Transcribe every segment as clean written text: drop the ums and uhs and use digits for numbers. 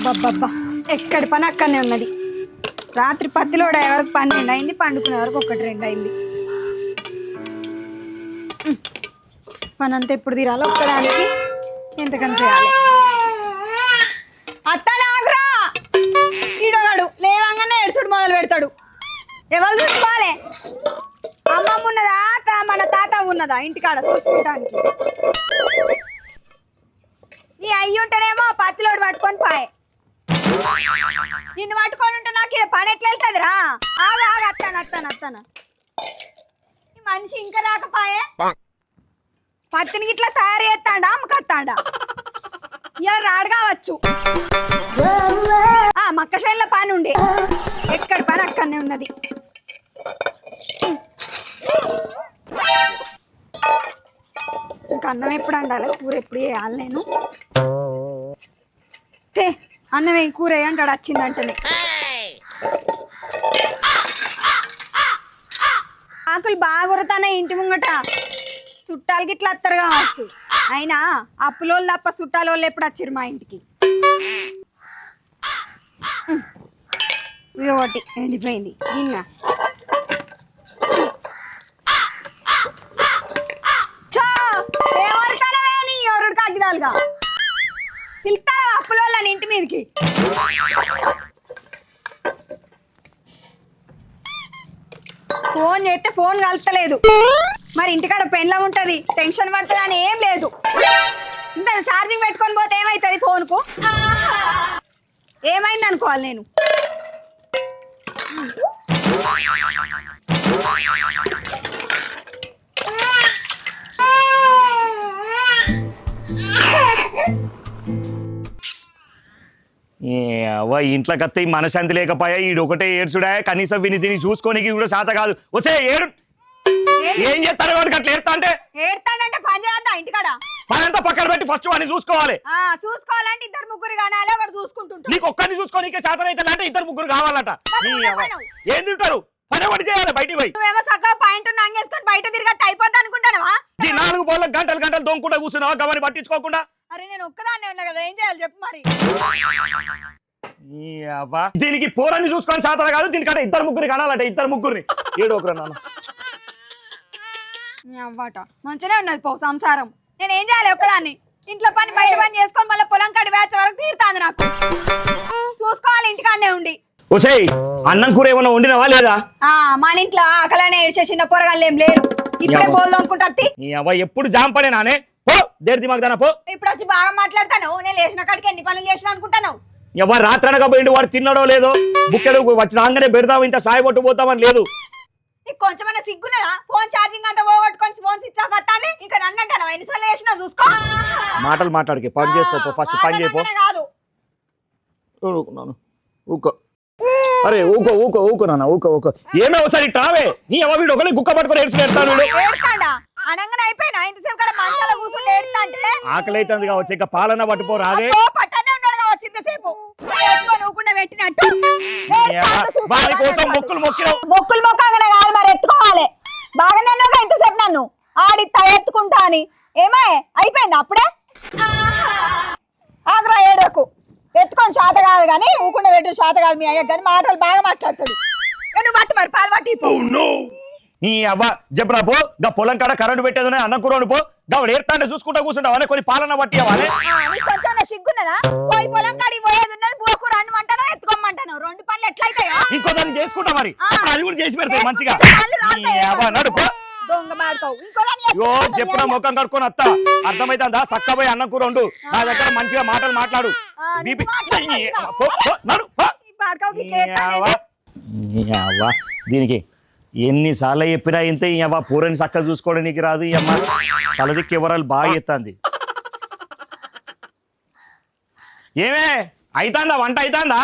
అబ్బబ్బబ్బా ఎక్కడి పని అక్కడనే ఉన్నది. రాత్రి పత్తిలోడ ఎవరికి 12 అయింది, పండుకునే వరకు 1-2 అయింది. పని అంతా ఎప్పుడు తీరాలో ఒక్కదానికి ఎంతకని చేయాలి. అత్తనాగ్రా ఈడోగాడు లేవంగానే ఏడ్చుడు మొదలు పెడతాడు. ఎవరు చూసుకోవాలి? అమ్మమ్మ ఉన్నదా మన తాత ఉన్నదా ఇంటికాడ చూసుకుంటానికి? నీ అయ్యి ఉంటేనేమో పత్తిలోడు పట్టుకొని పాయే, నిన్ను పట్టుకొని ఉంటే నాకు ఇక్కడ పని ఎట్లా వెళ్తుందిరా? ఆగా ఆగా అత్తాను ఈ మనిషి ఇంకా రాకపాయే. పత్తిని ఇట్లా తయారు చేస్తాడా అమ్మకత్తాడా? ఇలా రాడు కావచ్చు. మక్క శైలిలో పని ఉండే, ఎక్కడి పని అక్కడనే ఉన్నది. ఇంకా అన్నం ఎప్పుడు వండాలి, కూర ఎప్పుడు వేయాలి? నేను అన్నం ఏ కూర అంటాడు వచ్చిందంటనే. ఆకులు బాగా కొరతానే ఇంటి ముంగట, చుట్టాలకి ఇట్లా వస్తారు కావచ్చు. అయినా అప్పులోళ్ళు తప్ప చుట్టాల వాళ్ళు ఎప్పుడు వచ్చారు మా ఇంటికి? ఇది ఒకటి ఎండిపోయింది నిన్న. ఎవరు కాగిదాలుగా పిలుస్తారా అప్పులోళ్ళని ఇంటి మీదకి? ఫోన్ చేస్తే ఫోన్ కలుస్తలేదు. మరి ఇంటికాడ పెండ్లం ఉంటది, టెన్షన్ పడుతుంది అని ఏం లేదు. ఇంత ఛార్జింగ్ పెట్టుకొని పోతే ఏమవుతుంది ఫోన్కు? ఏమైంది అనుకోవాలి నేను? ఇంట్లోకి వస్తే మనశాంతి లేకపోయా, ఈడు ఒకటే ఏడ్చుడా. కనీసం విని చూసుకోనికి కూడా శాత కాదు. వస్తే ఏడు ఏం చేస్తాడు వాడికి అట్లా ఏడుతా అంటే? ఏడతాడంటే పని చేద్దా ఇంటికాడ? పని అంతా పక్కన పెట్టి ఫస్ట్ వాడిని చూసుకోవాలి. చూసుకోవాలంటే 2-3 కానాలి, ఒకటి చూసుకుంటుంటా. నీకు ఒక్కరిని చూసుకోనికే శాతం అయితే అంటే 2-3 కావాలట. ఏం తింటారు? పని ఒకటి చేయాలి బయటికి పోయి. నువ్వేమో సగం పాయింట్ నాంగేసుకొని బయట తిరగట్టు అయిపోద్ది అనుకుంటానవా? ఈ 4 బోళ్ళ గంటలు దొంగకుండా కూర్చున్నావా గమని పట్టించుకోకుండా? అరే నేను ఒక్కదాన్నే ఉన్నా కదా, ఏం చేయాలి చెప్పు మరి? దీనికి పోరాన్ని చూసుకొని శాతం కాదు, దీనికంటే 2-3 కనాలట. 2-3 ఏడు ఒకరు నాన్న అవ్వట మంచిగానే ఉన్నది పో సంసారం. నేను ఏం చేయాలి ఒక్కదాన్ని? ఇంట్లో పని బయట పని చేసుకొని మళ్ళీ పొలం కడి వేచే వరకు తీరుతాంది నాకు. చూసుకోవాలి ఇంటికాడనే ఉండి. ఓసేయ్ అన్నం కూర ఏమన్నా వండినవా లేదా? మన ఇంట్లో ఆకలనే ఏడ్చే చిన్న పొరగాళ్ళు ఏం లేరు. ఇప్పుడే బోల్ అనుకుంటా. ఎప్పుడు జాంపడే నానే పో, దేడి దిమాగ్ దానా పో. ఇప్పుడు వచ్చి బాగా మాట్లాడతాను. నేను లేచిన కాడికి ఎన్ని పనులు చేసిన అనుకుంటాను? ఎవరు రాత్రి అనక పోయిండు, వాడు తిన్నాడో లేదో. బుక్కెడు వచ్చి రాగానే పెడదాం, ఇంత సాయి పట్టు పోతామని లేదు. నీకు కొంచెమైనా సిగ్గున్నదా? ఫోన్ ఛార్జింగ్ అంతా పోగొట్టుకొని ఫోన్ స్విచ్ ఆఫ్ వస్తానే ఇంకా నన్ను అంటాను. ఎన్నిసార్లు చేసినా చూసుకో. మాటలు మాట్లాడికి పని చేసుకో, ఫస్ట్ పని చేయపో. కాదు ఊకో. అరే ఊకో నాన్న ఊకో. ఏమే ఒకసారి ట్రావే నీ అవ్వ వీడు ఒకటి గుక్క పట్టుకొని ఏడుస్తాడు. అనగానే అయిపోయినా ఇంతసేపు కూడా మంచాల కూర్చుని ఏడుతాంటే ఆకలి అవుతుంది కావచ్చు, ఇంకా పాలన పట్టుకో రాదే. పట్టనే ఉన్నాడు కావచ్చు ఇంతసేపు నూకుండా పెట్టినట్టు. వారి కోసం మొక్కులు మొక్కగానే కాదు మరి, ఎత్తుకోవాలి. బాగానే ఇంతసేపు నన్ను ఆడిస్తా ఎత్తుకుంటా అని. ఏమే అయిపోయింది అప్పుడే? ఆగ్రా ఏడకు ఎత్తుకొని శాత కాదు కానీ ఊకుండా పెట్టిన శాత కాదు. మీ అయ్య కానీ మాటలు బాగా మాట్లాడతాడు. నువ్వు పట్టు మరి పాలు పట్టి నీ అవ్వ చెప్పరా పో. గా పొలం కాడ కరెంటు పెట్టేది అన్న కూరను పో. గాడు ఏర్తాంటే చూసుకుంటా కూర్చుంటావు. కొన్ని పాలన పట్టి అవ్వాలి. కొంచెం సిగ్గున్నదా? పోయి పొలం కాడికి పోయేది ఉన్నది. బోకూర అన్నమంటాను, ఎత్తుకోమంటాను. 2 పనులు ఎట్లయితాయో ఇంకో దాన్ని చేసుకుంటా మరి. అది కూడా చేసి పెడతాయి మంచిగా. నడుపు దొంగ మాడతావు. చెప్పిన ముఖం కడుక్కొని వస్తా, అర్థమైతుందా? చక్కబోయి అన్నం కూర ఉండు. నా దగ్గర మంచిగా మాటలు మాట్లాడు. దీనికి ఎన్నిసార్లు చెప్పినా ఇంత ఈ అవ్వ పూరని చక్కగా చూసుకోవడానికి రాదు. ఈ అమ్మ తలదిక్కి ఎవరాలు బాగా ఎత్తాంది. ఏమే అయితాందా వంట? అయితాందా?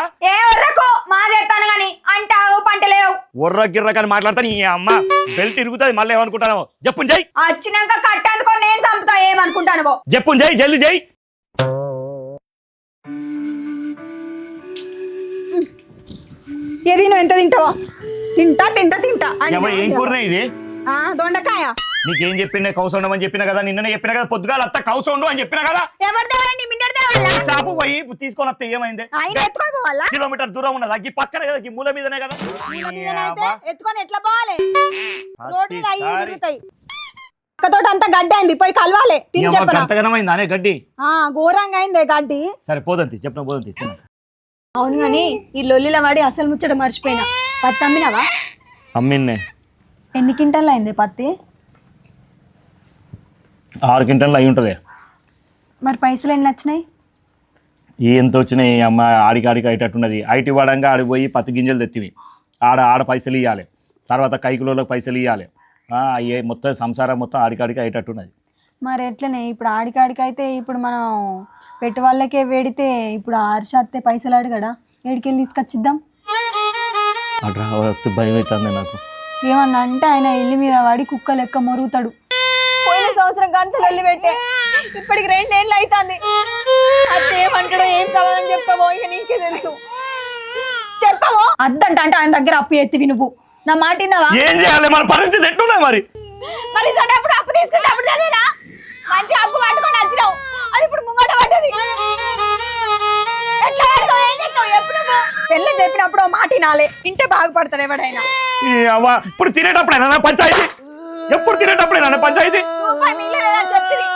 ఒర్ర గిర్ర కానీ మాట్లాడతాను. ఈ అమ్మ బెల్ట్ ఇరుగుతుంది. మళ్ళీ ఏమనుకుంటాను చెప్పు జై. వచ్చినాక కట్టనుకొని నేను చంపుతా ఏమనుకుంటాను. చెప్పు జై, జల్ది జై. ఏది నువ్వు ఎంత తింటావా? తింటా. ఏం కూరనే ఇది? దొండకాయ. నీకేం చెప్పిండే కౌస ఉండమని చెప్పినా కదా, నిన్ననే చెప్పినా కదా. పొద్దుగాల అత్త కౌస ఉండు అని చెప్పినా కదా. ఎవరిదేవారండి? మిండేదే పోవాలా షాపు పోయి తీసుకొని వస్తే ఏమైంది ఆయన ఎత్తుకొని పోవాలా కిలోమీటర్ దూరం ఉన్నది ఈ పక్కనే కదా ఈ మూల మీదనే కదా మూల మీదనైతే ఎత్తుకొని ఎట్లా పోవాలి రోడ్ మీద అయ్యి తిరుగుతాయి అక్కతోటి అంతా గడ్డి అయింది పోయి కలవాలి తిని చెప్పరా అంతగనమైంది అనే గడ్డి ఘోరంగా అయింది గడ్డి సరే పోదంతి చెప్పిన పోదంతి అవును గాని ఈ లొల్లిల వాడి అసలు ముచ్చట మర్చిపోయినా పత్తి అమ్మినావా అమ్మిన్నే ఎన్ని క్వింటాలు అయింది పత్తి 6 క్వింటాలు అయి ఉంటుంది మరి పైసలు ఎన్ని వచ్చినాయి ఎంత వచ్చినాయి అమ్మ ఆడికి అయ్యేటట్టున్నది ఐటీ వాడంగా ఆడికి పోయి పత్తి గింజలు తెత్తివి ఆడ పైసలు ఇవ్వాలి తర్వాత కైకిలోలకు పైసలు ఇవ్వాలి అయ్యే మొత్తం సంసారం మొత్తం ఆడికి అయ్యేటట్టున్నది మరి ఎట్లనే ఇప్పుడు ఆడికాడికి అయితే ఇప్పుడు మనం పెట్టి వాళ్ళకే వేడితే ఇప్పుడు ఆర్షాత్తే పైసలు అడగడా ఏడికెళ్ళి తీసుకొచ్చిద్దాం అట్లా భయం అవుతుంది నాకు ఏమన్నా అంటే ఆయన ఇల్లు మీద వాడి కుక్క లెక్క మొరుగుతాడు పోయిన సంవత్సరం గంతలు వెళ్ళి పెట్టే ఇప్పటికి 2 ఏళ్ళు అవుతుంది అది ఏమంటాడో ఏం సమాధానం చెప్తావో ఇక నీకే తెలుసు చెప్పవో అద్దంట అంటే ఆయన దగ్గర అప్పు ఎత్తివి నువ్వు నా మాట విన్నావా ఏం చేయాలి మన పరిస్థితి ఎట్లున్నా మరి మరి అప్పుడు అప్పు తీసుకుంటే అప్పుడు తెలియదా మంచి అప్పు పట్టుకొని వచ్చినావు అది ఇప్పుడు ముంగట పడ్డది ఎట్లా ఆడతావు ఏం చేస్తావు ఎప్పుడు పెళ్ళి చెప్పినప్పుడు మాట వినాలి ఇంటే బాగుపడతాడు ఎవడైనా ఇప్పుడు తినేటప్పుడైనా పంచాయతీ ఎప్పుడు తినేటప్పుడైనా పంచాయతీ రూపాయి మిగిలిన చెప్తుంది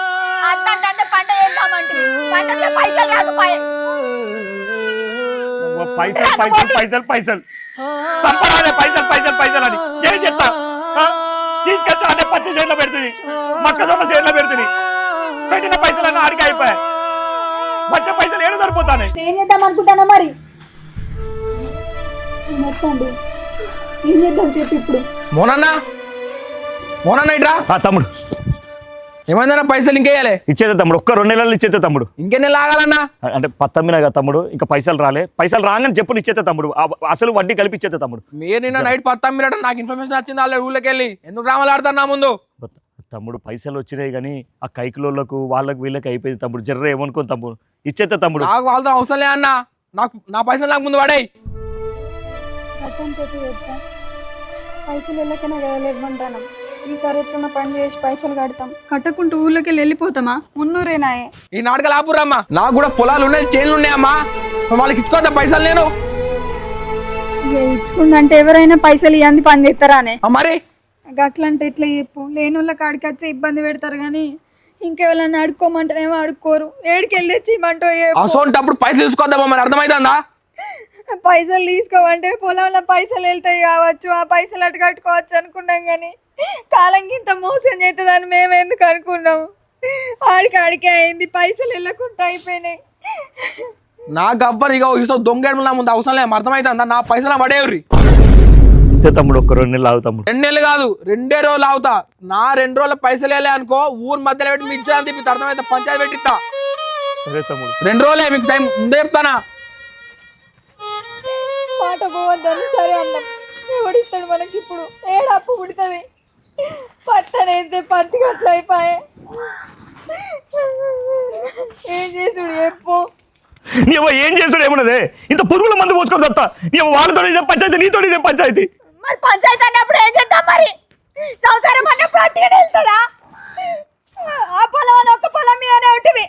అంటే పంట చేద్దామంటుంది పంటలో పైసలు రాకపోయే పైసలు సంపరాలే పైసలు అని ఏం చెప్తా తీసుకొచ్చా అంటే పత్తి చేతిలో పెడుతుంది మొక్కజొన్న చేతిలో పెడుతుంది పెట్టిన పైసలన్నీ ఆడికి అయిపోయాయి వచ్చే పైసలు ఏడు సరిపోతాయి ఏం చేద్దాం అనుకుంటానా మరి ఏం చేద్దాం చెప్పి ఇప్పుడు మోనన్నా ఇట్రా తమ్ముడు ఏమైందన్నా పైసలు ఇంకేయాలి ఇచ్చేదే తమ్ముడు ఒక్క 2 నెలలు ఇచ్చేదే తమ్ముడు ఇంకెన్ని లాగాలన్నా అంటే పత్తమ్మినా కదా తమ్ముడు ఇంకా పైసలు రాలే పైసలు రాగానే చెప్పు ఇచ్చేదే తమ్ముడు అసలు వడ్డీ కలిపి ఇచ్చేదే తమ్ముడు మీరు నిన్న నైట్ 10 అమ్మినట్టు నాకు ఇన్ఫర్మేషన్ వచ్చింది వాళ్ళ ఊళ్ళకి వెళ్ళి ఎందుకు రామాలు ఆడతాను నా ముందు తమ్ముడు పైసలు వచ్చినాయి కానీ ఆ కైకిలోళ్ళకు వాళ్ళకి వీళ్ళకి అయిపోయింది తమ్ముడు జర్ర ఏమనుకో తమ్ముడు ఇచ్చేదే తమ్ముడు నాకు వాళ్ళతో అవసరం లే అన్న నాకు నా పైసలు నాకు ముందు పడాయి పైసలు వెళ్ళకనే లేవమంటాను ఈసారి ఎట్లున్న పని చేసి పైసలు కడతాం కట్టకుంటూ ఊళ్ళోకి వెళ్ళిపోతామా మున్నూరేనాయే ఈ నాటకాలు ఆపురమ్మా నాకు కూడా పొలాలు ఉన్నాయి చేనులు ఉన్నాయమ్మా వాళ్ళకి ఇచ్చుకోద్దా పైసలు నేను ఇచ్చుకుందంటే ఎవరైనా పైసలు ఇవ్వండి పని చేస్తారానే మరి గట్లంటే ఎట్లా చెప్పు లేని వాళ్ళ కాడికి వచ్చి ఇబ్బంది పెడతారు కానీ ఇంకెవరన్నా అడుక్కోమంటేనేమో అడుక్కోరు ఏడికి వెళ్ళి తెచ్చి ఇమ్మంటో అసోంటప్పుడు పైసలు తీసుకోద్దామా మరి అర్థమైతుందా పైసలు తీసుకోమంటే పొలంలో పైసలు వెళ్తాయి కావచ్చు ఆ పైసలు అటు కట్టుకోవచ్చు అనుకున్నాం కానీ కాలం ఇంత మోసం చేస్తుందని మేము ఎందుకు అనుకున్నాం ఆడికి అయింది పైసలు వెళ్ళకుండా అయిపోయినాయి నాకు అవ్వరు ఇక ఇష్టం దొంగేడు నా ముందు అవసరం లేదు అర్థమైతుందా నా పైసలు పడేవి తమ్ముడు ఒక్క 2 నెలలు ఆగు తమ్ముడు 2 నెలలు కాదు 2 రోజులు ఆగుతా నా 2 రోజుల పైసలు వెళ్ళే అనుకో ఊరు మధ్యలో పెట్టి మీకు ఇచ్చాను మీకు అర్థమైతే పంచాయతీ పెట్టిస్తా సరే తమ్ముడు 2 రోజులే మీకు టైం ముందే చెప్తానా మాట పోవద్దని సరే అన్నాం ఎవడిస్తాడు మనకి ఇప్పుడు ఏడప్పు పుడుతుంది పత్తి అనేది పత్తి గట్ల అయిపోయా ఏం చేసుడు చెప్పు నీవు ఏం చేసుడు ఏమన్నదే ఇంత పురుగుల మందు పోసుకొని వస్తా నీవు వాళ్ళతో ఇదే పంచాయతీ నీతో ఇదే పంచాయతీ మరి పంచాయతీ అన్నప్పుడు ఏం చేద్దాం మరి సంసారం అన్నప్పుడు అట్టుగానే వెళ్తుందా ఆ పొలం అని ఒక్క పొలం మీదనే ఉంటుంది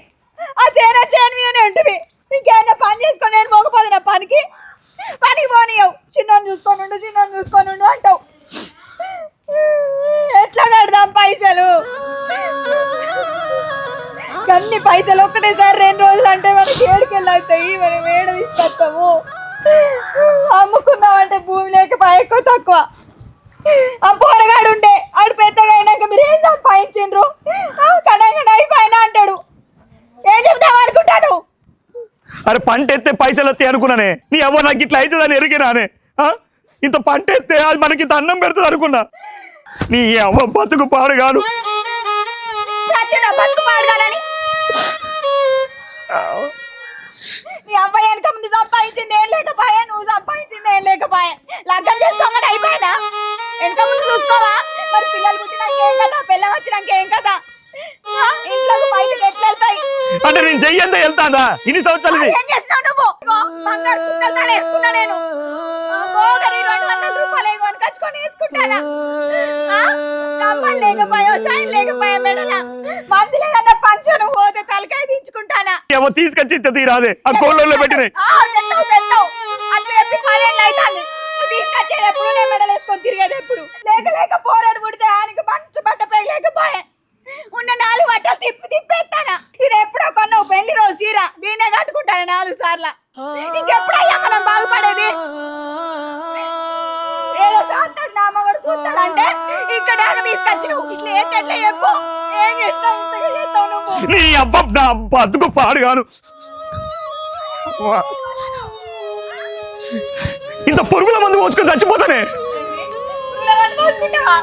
ఆ చేను మీదనే ఉంటుంది ఇంకేమైనా పని చేసుకొని నేను మోకపోదు నా పనికి పోనీయవు చిన్నోని చూసుకొని ఉండు అంటావు ఎట్లా కడదాం పైసలు అన్ని పైసలు ఒక్కటేసారి 2 రోజులు అంటే మనకి ఏడుకెళ్ళి అవుతాయి మనం ఏడ తీసుకొస్తాము అమ్ముకుందామంటే భూమి లేకపోయి ఎక్కువ తక్కువ ఆ పోరగాడు ఉండే ఆడు పెద్దగా అయినాక మీరు ఏం సంపాదించిండ్రు కడంగా అయిపోయినా అంటాడు ఏం చెప్తావు అనుకుంటాను అరే పంట ఎత్తే పైసలు వస్తాయి అనుకున్నానే నీ అవ్వ నాకు ఇట్లా అవుతుందని ఎరిగినానే ఇంత పంట ఎత్తే అది మనకి ఇంత అన్నం పెడుతుంది అనుకున్నా నీ అవ్వ బతుకు పాడు కాదు నీ అబ్బాయి వెనక ముందు సంపాదించింది ఏం లేకపోయా నువ్వు సంపాదించింది ఏం లేకపోయా లగ్గం చేసుకోగానే అయిపోయినా వెనక ముందు చూసుకోవా మరి పిల్లలు పుట్టినాక ఏం కదా పిల్ల వచ్చినాక ఏం కదా ఇంట్లోకి బయటకు ఎట్లా వెళ్తాయి అంటే నేను చెయ్యంతా వెళ్తాదా ఇన్ని సంవత్సరాలు ఏం చేసినావు నువ్వు బంగారు కుక్కలు తాడు వేసుకున్నా నేను 200 రూపాయలు కొనుకొచ్చుకొని వేసుకుంటానా కమ్మలు లేకపోయా చైన్ లేకపోయా మెడల మంది లేదన్న పంచను పోతే తలకాయ దించుకుంటానా ఏమో తీసుకొచ్చి ఇంత తీరాదే ఆ కోళ్ళలో పెట్టినాయి. తెస్తావు అట్లా చెప్పి 10 ఏళ్ళు అవుతుంది. నువ్వు తీసుకొచ్చేది ఎప్పుడు, నేను మెడలు వేసుకొని తిరిగేది ఎప్పుడు? లేక పోరాడు పుడితే ఆయనకి మంచి బట్ట పై లేకపోయే ఉన్న 4 బట్టలు తిప్పేస్తానా. ఇది ఎప్పుడో కొన్నావు పెళ్లి రోజు చీర, దీన్నే కట్టుకుంటాను 4 సార్లు. ఇంకెప్పుడయ్యా మనం బాగుపడేది? ఏదో సాంతాడు నామవాడు చూస్తాడంటే ఇక్కడ తీసుకొచ్చి నువ్వు ఇట్లా ఎట్లా చెప్పు, ఏం చేస్తావు ఇంతగా చేస్తావు నువ్వు? నీ అబ్బా నా బతుకు పాడుగాను. ఇంత పురుగుల మందు పోసుకొని చచ్చిపోతానే. పోసుకుంటావా?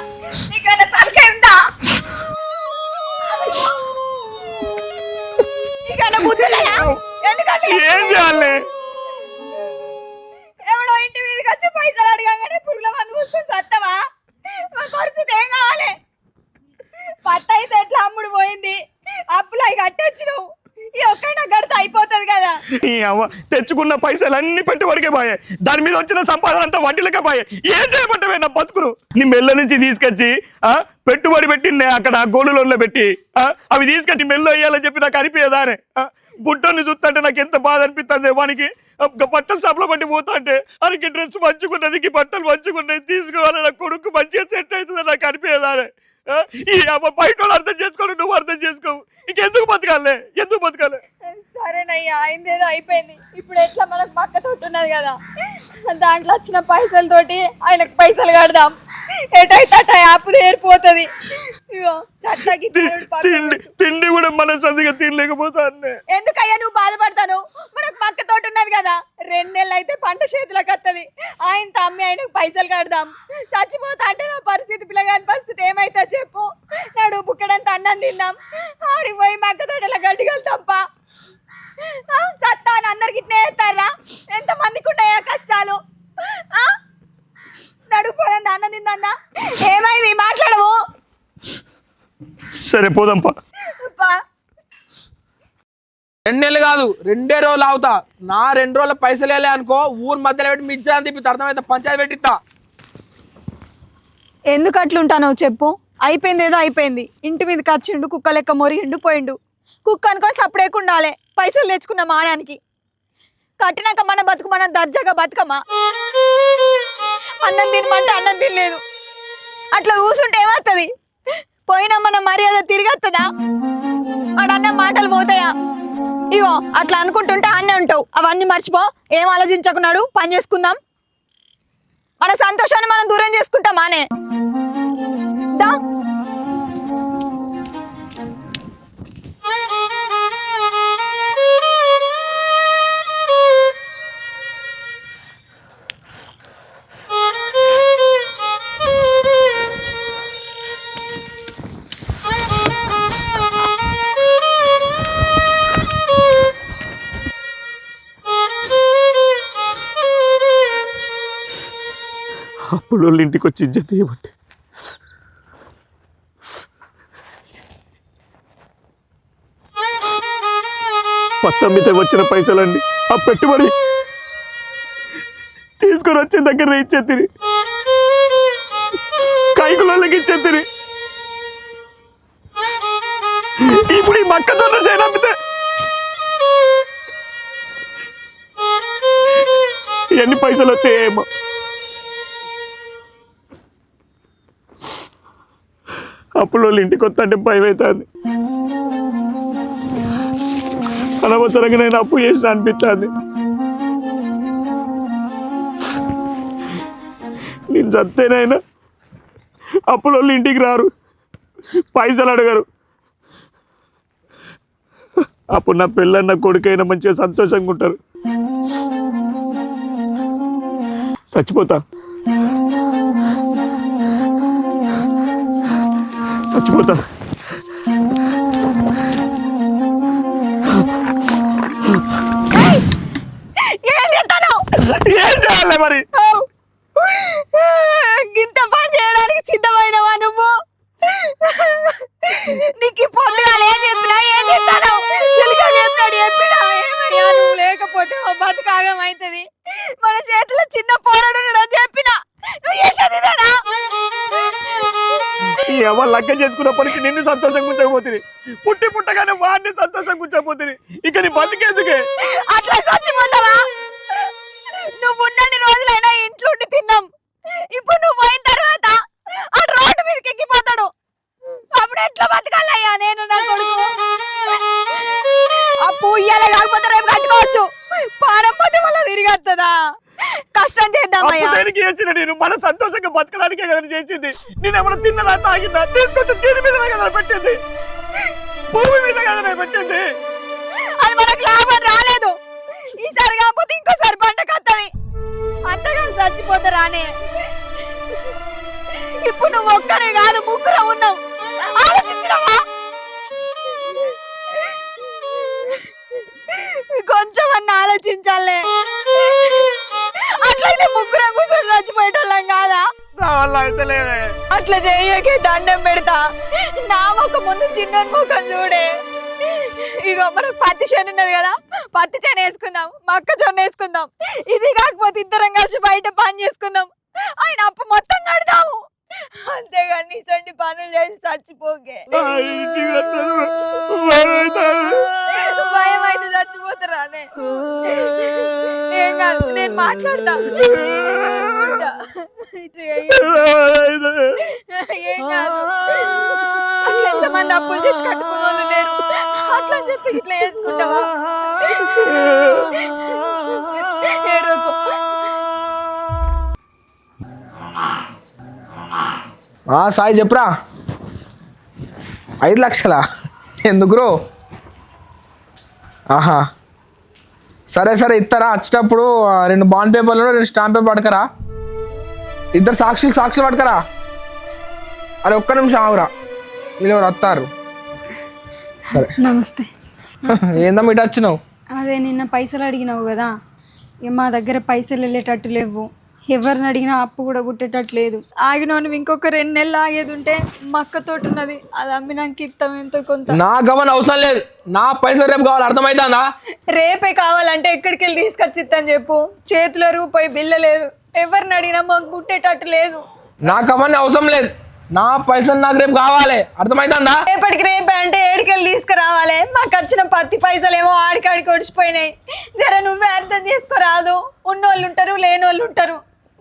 నీకైనా తలకాయ ఉందా? నీకైనా బుద్ధి లేదా? ఎందుకంటే ఏం చేయాలి? ఎవడో ఇంటి మీదకి వచ్చి పైసలు అడగగానే పురుగుల మందు పూసుకొని చస్తావా? మా పరిస్థితి ఏం కావాలి? పత్త అయితే ఎట్లా అమ్ముడు పోయింది, అప్పులు అవి కట్టొచ్చినావు, ఈ ఒక్కైనా గడితే అయిపోతుంది కదా. నీ అవ్వ తెచ్చుకున్న పైసలు అన్ని పెట్టుబడికే పోయాయి, దాని మీద వచ్చిన సంపాదన అంతా వడ్డీలకే పోయాయి. ఏం చేయమంటావే నా బతుకును? నీ మెల్ల నుంచి తీసుకొచ్చి పెట్టుబడి పెట్టిండే అక్కడ గోళులో పెట్టి అవి తీసుకొచ్చి మెల్ల వేయాలని చెప్పి నాకు అనిపించదానే. బుట్టని చూస్తుంటే నాకు ఎంత బాధ అనిపిస్తుంది. వానికి బట్టల షాప్లో పట్టి పోతా అంటే ఆయనకి డ్రెస్ మంచుకున్నది, బట్టలు మంచుకున్నది, తీసుకోవాలి నా కొడుకు మంచిగా సెట్ అవుతుంది నాకు అనిపించదానే. ఈ బయట వాళ్ళు అర్థం చేసుకోడు, నువ్వు అర్థం చేసుకోవు. ఇంకెందుకు బతకాలే, ఎందుకు బతకాలే? సరేనయ్యా, అయిందేదో అయిపోయింది. ఇప్పుడు ఎట్లా మనకు పక్క తోటి ఉన్నది కదా, దాంట్లో వచ్చిన పైసలతోటి ఆయనకు పైసలు కడదాం. ఎటైతే అట అప్పు తీరిపోతుంది. ఇగో సత్తకి తిండి కూడా మనసందిగా తినలేకపోతా. ఎందుకయ్యా నువ్వు బాధపడతాను? మనకు పక్క తోటి ఉన్నది కదా, 2 నెలలు అయితే పంట చేతులకు వస్తుంది. ఆయన అమ్మి ఆయనకు పైసలు కడదాం. చచ్చిపోతా అంటే నా పరిస్థితి, పిల్లగాని పరిస్థితి ఏమైతే చెప్పు. నాడు బుక్కడంతా అన్నం తిందాం, ఆడికి పోయి మక్క తోటలా గడ్డిగలుతాంపా. సత్తా అని అందరికి ఇట్నే వేస్తారా? ఎంతమందికి ఉన్నాయా కష్టాలు? నడుపుపోదా అన్నం తిందా? ఏమైంది మాట్లాడవు? సరే పోదాంపా. 2 నెలలు కాదు 2 రోజులు అవుతా. నా 2 రోజుల పైసలు వెళ్ళే అనుకో, ఊరు మధ్యలో పెట్టి మిజ్జా అని తిప్పి అర్థమైతే పంచాయతీ పెట్టిస్తా. ఎందుకు అట్లుంటానో చెప్పు. అయిపోయింది ఏదో అయిపోయింది. ఇంటి మీదకి వచ్చిండు, కుక్క లెక్క మొరిగిండు పోయిండు. కుక్క అనుకొని చప్పుడేకుండా పైసలు తెచ్చుకున్న మానానికి కట్టినాక మన బతుకు మనం దర్జాగా బతుకమ్మా. అన్నం తినమంటే అన్నం తినలేదు, అట్లా కూర్చుంటే ఏమవుతుంది? పోయినా మన మర్యాద తిరిగి వస్తుందా? వాడన్న మాటలు పోతాయా? ఇగో అట్లా అనుకుంటుంటే అన్నే ఉంటావు. అవన్నీ మర్చిపో, ఏం ఆలోచించకున్నాడు, పని చేసుకుందాం. మన సంతోషాన్ని మనం దూరం చేసుకుంటామానే. దా అప్పుడు వాళ్ళు ఇంటికి వచ్చి ఇజ్జత్ ఇవ్వబట్టి పత్తమ్మితే వచ్చిన పైసలండి ఆ పెట్టుబడి తీసుకొని వచ్చిన దగ్గర ఇచ్చేతిరి, కైకులకి ఇచ్చేతిరి. ఇప్పుడు ఈ మక్కజొన్న చేను అమ్మితే ఎన్ని పైసలు వస్తాయేమో. అప్పుడు వాళ్ళు ఇంటికి వస్తుంటే భయం అవుతుంది. అనవసరంగా నేను అప్పు చేసిన అనిపిస్తుంది. నేను చస్తేనైనా అప్పుల వాళ్ళు ఇంటికి రారు, పైసలు అడగరు. అప్పుడు నా పిల్లన్న కొడుకైనా మంచిగా సంతోషంగా ఉంటారు. చచ్చిపోతా చచ్చిపోతా. ఏం చేయాలి మరి? ఇంత పని చేయడానికి సిద్ధమైనవా నువ్వు? నీకు పొద్దుగాల ఏం చెప్పినా ఏం చెప్తాను, చిలుక చెప్పినాడు చెప్పినా ఏమయ్యా నువ్వు లేకపోతే మా బతుకాగం అవుతుంది. మన చేతిలో చిన్న పోరాడు అని చెప్పినా నువ్వు చేసేదిదేనా? ఎవరు లగ్గం చేసుకున్నప్పటికీ నిన్ను సంతోషంగా ఉంచకపోతుంది, పుట్టగానే వాడిని సంతోషంగా ఉంచకపోతుంది. ఇక నీ బతికేందుకే? అట్లా చచ్చిపోతావా? నువ్వు ఉన్నన్ని రోజులైనా ఇంట్లో ఉండి తిన్నాం. ఇప్పుడు నువ్వు పోయిన తర్వాత ఆ రోడ్డు మీదకి ఎక్కిపోతాడు. అప్పుడు ఎట్లా బతకాలయ్యా నేను నా కొడుకు? అప్పు ఇయ్యాల కాకపోతే రేపు కట్టుకోవచ్చు. పానం పోతే మళ్ళీ తిరిగి వస్తుందా? కష్టం చేద్దామయ్యా. నేను మన సంతోషంగా బతకడానికే కదా చేసింది. నేను ఏమైనా తిన్నదా తాగిందా? తీసుకుంటే దీని మీద కదా పెట్టింది, భూమి మీద కదా పెట్టింది. అది మనకు లాభం రాలేదు. ఈసారి కాకపోతే ఇంకోసారి పంటకు వస్తుంది. అంతగాని చచ్చిపోతారానే. ఇప్పుడు నువ్వు ఒక్కనే కాదు, ముగ్గురం ఉన్నావు. ఆలోచించినవా? కొంచెం అన్న ఆలోచించాలే. అట్లయితే ముగ్గురం కూర్చొని చచ్చిపోయేటోళ్ళం కాదా? అట్లా చెయ్యకే, దండం పెడతా. నా ముఖం ముందు చిన్న ముఖం చూడే. ఇగో మనకు పత్తి చేను ఉన్నది కదా, పత్తి చేను వేసుకుందాం, మొక్కజొన్న వేసుకుందాం. ఇది కాకపోతే ఇద్దరం కలిసి బయట పని చేసుకుందాం. ఆయన అప్పు మొత్తం కడదాము. అంతేగాని ఇసంటి పనులు చేసి చచ్చిపోకే. భయం అయితే చచ్చిపోతారానే. ఏం కాదు, నేను మాట్లాడతా. ఏం కాదు. అట్లా ఎంతమంది అప్పులు చేసి కట్టుకున్న వాళ్ళు లేరు. అట్లా అని చెప్పి ఇట్లా వేసుకుంటావా? ఏడోకు. సాయి చెప్పురా. 5 లక్షలా? ఎందుకు రో? ఆహా, సరే సరే ఇస్తారా. వచ్చేటప్పుడు 2 బాండ్ పేపర్లు 2 స్టాంప్ పేపర్ పడకరా. 2 సాక్షులు పడకరా. అరే ఒక్క నిమిషం ఆగురా, వీళ్ళు ఎవరు వస్తారు. సరే నమస్తే. ఏందమ్మా ఇటు వచ్చినావు? అదే నిన్న పైసలు అడిగినావు కదా, ఇక మా దగ్గర పైసలు వెళ్ళేటట్టు లేవు. ఎవరిని అడిగినా అప్పు కూడా పుట్టేటట్టు లేదు. ఆగినోను ఇంకొక 2 నెలలు ఆగేది ఉంటే మక్క తోటి ఉన్నది, అది అమ్మినాక ఇస్తాం ఎంతో కొంత. నా గమనం అవసరం లేదు, నా పైసలు రేపు కావాలి. అర్థమైందా? రేపే కావాలంటే ఎక్కడికి వెళ్ళి తీసుకొచ్చి ఇస్తాను చెప్పు. చేతిలో రూపాయి బిల్ల లేదు. ఎవరిని అడిగినా మాకు పుట్టేటట్టు లేదు. నాకు అవన్నీ అవసరం లేదు, నా పైసలు నాకు రేపు కావాలి. అర్థమైందా? రేపటికి రేపే అంటే ఏడికెళ్ళి తీసుకురావాలి. మాకు వచ్చిన పత్తి పైసలు ఏమో ఆడికాడికి ఒడిచిపోయినాయి. జర నువ్వే అర్థం చేసుకోరాదు. ఉన్నోళ్ళు ఉంటారు, లేనోళ్ళు ఉంటారు.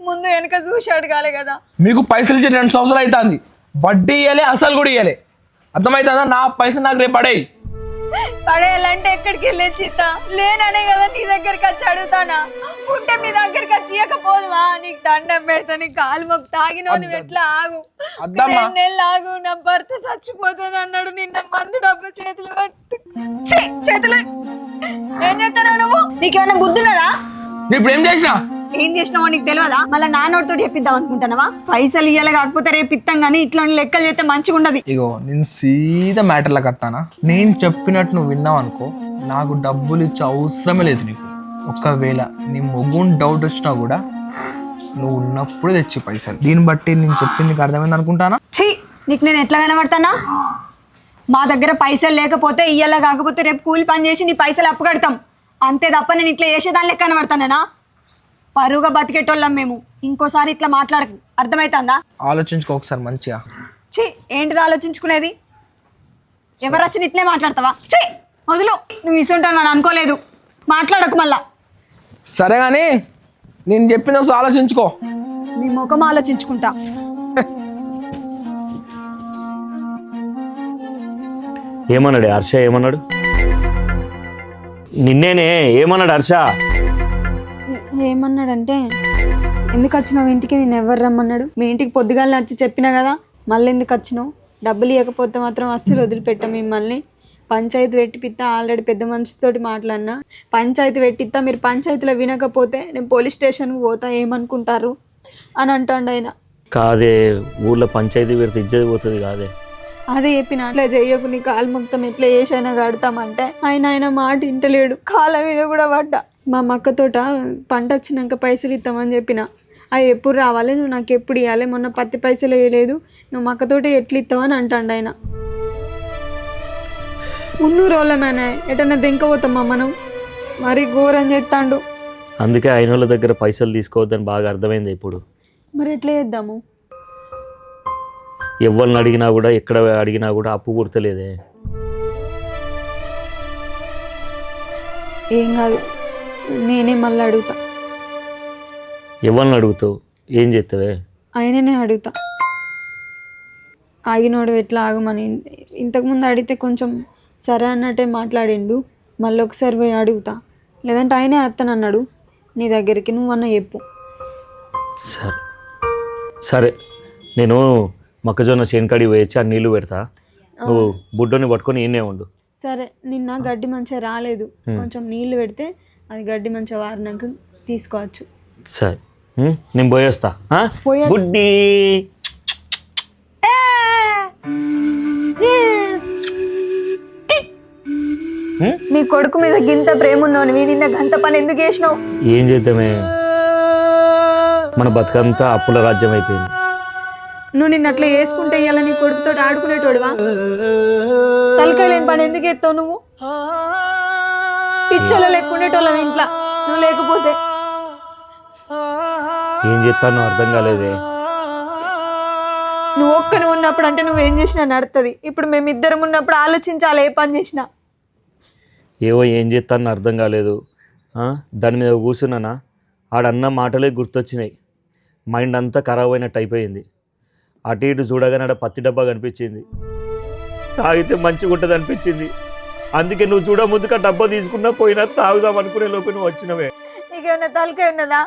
ముందు వెనక చూసి అడగాలి కదా. మీకు పైసలు ఇచ్చి 2 సంవత్సరాలు అవుతుంది. వడ్డీ ఇవ్వాలి, అసలు కూడా ఇవ్వాలి. అర్థమవుతుందా? నా పైసలు నాకు రేపు పడేయి. పడేయాలంటే ఎక్కడికి వెళ్ళి తెచ్చిస్తా? లేననే కదా నీ దగ్గరికి వచ్చి అడుగుతానా? ఉంటే మీ దగ్గరికి వచ్చి ఇవ్వకపోదువా? నీకు దండం పెడతా, నీ కాలు మొక్కు. తాగినో నువ్వు ఎట్లా ఆగు, 2 నెలలు ఆగు. నా భర్త చచ్చిపోతాను అన్నాడు. నిన్న మందు డబ్బు చేతులు పట్టు. చేతులు ఏం చేస్తావు నువ్వు? నీకేమైనా బుద్ధున్నదా? ఇప్పుడు ఏం చేసినా? ఏం చేసినావో నీకు తెలియదా? మళ్ళీ నాన్నోడితో చెప్పిద్దాం అనుకుంటున్నావా? పైసలు ఇయ్యాలి కాకపోతే రేపు ఇస్తాం కానీ ఇట్లా లెక్కలు చేస్తే మంచిగా ఉండదు. ఇగో నేను సీదా మ్యాటర్లకు వస్తానా. నేను చెప్పినట్టు నువ్వు విన్నావు అనుకో, నాకు డబ్బులు ఇచ్చే అవసరమే లేదు నీకు. ఒకవేళ నీ మొగ్గుని డౌట్ వచ్చినా కూడా నువ్వు ఉన్నప్పుడు తెచ్చి పైసలు. దీన్ని బట్టి నేను చెప్పింది నీకు అర్థమైంది అనుకుంటానా? ఛీ, నీకు నేను ఎట్లా కనబడతానా? మా దగ్గర పైసలు లేకపోతే ఇయ్యాల కాకపోతే రేపు కూలి పని చేసి నీ పైసలు అప్పు కడతాం అంతే తప్ప నేను ఇట్లా చేసేదాని లెక్క కనబడతానేనా? పరువుగా బతికేటోళ్ళం మేము. ఇంకోసారి ఇట్లా మాట్లాడకు, అర్థమవుతుందా? ఆలోచించుకో ఒకసారి మంచిగా. ఛీ, ఏంటిది ఆలోచించుకునేది? ఎవరు వచ్చి ఇట్లే మాట్లాడతావా? ఛీ, వదులు. నువ్వు ఇసుంటావు అని అనుకోలేదు. మాట్లాడకు మళ్ళా. సరే కానీ నేను చెప్పిన ఆలోచించుకో. నీ ముఖం ఆలోచించుకుంటా. ఏమన్నాడు హర్ష? ఏమన్నాడు? నిన్నేనే ఏమన్నాడు హర్ష? ఏమన్నాడంటే, ఎందుకు వచ్చినావు ఇంటికి? నేను ఎవరు రమ్మన్నాడు? మీ ఇంటికి పొద్దుగాల వచ్చి చెప్పినా కదా, మళ్ళీ ఎందుకు వచ్చినావు? డబ్బులు ఇవ్వకపోతే మాత్రం అస్సలు వదిలిపెట్టాం మిమ్మల్ని. పంచాయతీ పెట్టిపిస్తా, ఆల్రెడీ పెద్ద మనిషితోటి మాట్లాడినా. పంచాయతీ పెట్టిస్తా, మీరు పంచాయతీలో వినకపోతే నేను పోలీస్ స్టేషన్కి పోతా, ఏమనుకుంటారు అని అంటాడు ఆయన. కాదే, ఊళ్ళో పంచాయతీ పెడితే ఇజ్జతి పోతుంది కాదే. అదే చెప్పిన, అట్లా చెయ్యకు, నీ కాలు మొత్తం ఎట్లా చేసైనా కడతామంటే ఆయన మాట ఇంటలేడు. కాళ్ళ మీద కూడా పడ్డా. మా మక్క తోట పంట వచ్చినాక పైసలు ఇస్తామని చెప్పిన. అవి ఎప్పుడు రావాలి, నువ్వు నాకు ఎప్పుడు ఇవ్వాలి? మొన్న పత్తి పైసలు వేయలేదు, నువ్వు మక్క తోట ఎట్లు ఇస్తావని అంటాడు ఆయన. మున్నూరు రోజులమేనా ఎటన్నా దెంకపోతామా మనం? మరి ఘోరం చేస్తాడు. అందుకే ఆయన వాళ్ళ దగ్గర పైసలు తీసుకోవద్దని బాగా అర్థమైంది ఇప్పుడు. మరి ఎట్లా చేద్దాము? ఎవరిని అడిగినా కూడా ఎక్కడ అడిగినా కూడా అప్పు పుడతలేదే. ఏం కాదు, నేనే మళ్ళీ అడుగుతా. ఎవరిని అడుగుతావు? ఏం చేస్తావే? ఆయననే అడుగుతా. ఆగినోడు ఎట్లా ఆగమని ఇంతకుముందు అడిగితే కొంచెం సరే అన్నట్టే మాట్లాడిండు. మళ్ళీ ఒకసారి పోయి అడుగుతా, లేదంటే ఆయనే అత్తనన్నాడు నీ దగ్గరికి, నువ్వన్న చెప్పు. సరే సరే, నేను మొక్కజొన్న చేనుకాడి వేయించి ఆ నీళ్లు పెడతా, నువ్వు బుడ్డోని పట్టుకొని ఈయనే ఉండు. సరే, నిన్న గడ్డి మంచిగా రాలేదు, కొంచెం నీళ్లు పెడితే అది గడ్డి మంచిగా వారినాక తీసుకోవచ్చు. సరే, నేను పోయేస్తా. బుడ్డి నీ కొడుకు మీద గింత ప్రేమ ఉన్నావు, నిన్న గంత పని ఎందుకు చేసినావు? ఏం చేద్దామే, మన బతుకంతా అప్పుల రాజ్యం అయిపోయింది. నువ్వు నిన్న అట్లా వేసుకుంటే ఇవాళ నీ కొడుకుతో ఆడుకునేటోడువా? తలకాయ లేని పని ఎందుకు ఎత్తావు నువ్వు? పిచ్చోళ్ళ లెక్కుండేటోళ్ళం ఇంట్లో నువ్వు లేకపోతే. ఏం చేస్తాను అర్థం కాలేదే. నువ్వు ఒక్కని ఉన్నప్పుడు అంటే నువ్వేం చేసినా నడుతుంది. ఇప్పుడు మేమిద్దరం ఉన్నప్పుడు ఆలోచించాలి ఏ పని చేసినా. ఏవో ఏం చేస్తాను అర్థం కాలేదు. దాని మీద కూర్చున్నానా, ఆడన్న మాటలే గుర్తొచ్చినాయి. మైండ్ అంతా ఖరాబ్ అయినట్టు అయిపోయింది. అటు ఇటు చూడగానే ఆడ పత్తి డబ్బా కనిపించింది. తాగితే మంచిగా ఉంటుంది అనిపించింది. అందుకే నువ్వు చూడ ముందుకు ఆ డబ్బా తీసుకున్నా పోయినా తాగుదాం అనుకునే లోపు నువ్వు వచ్చినవే. నీకేమన్నా తలకాయ ఉన్నదా?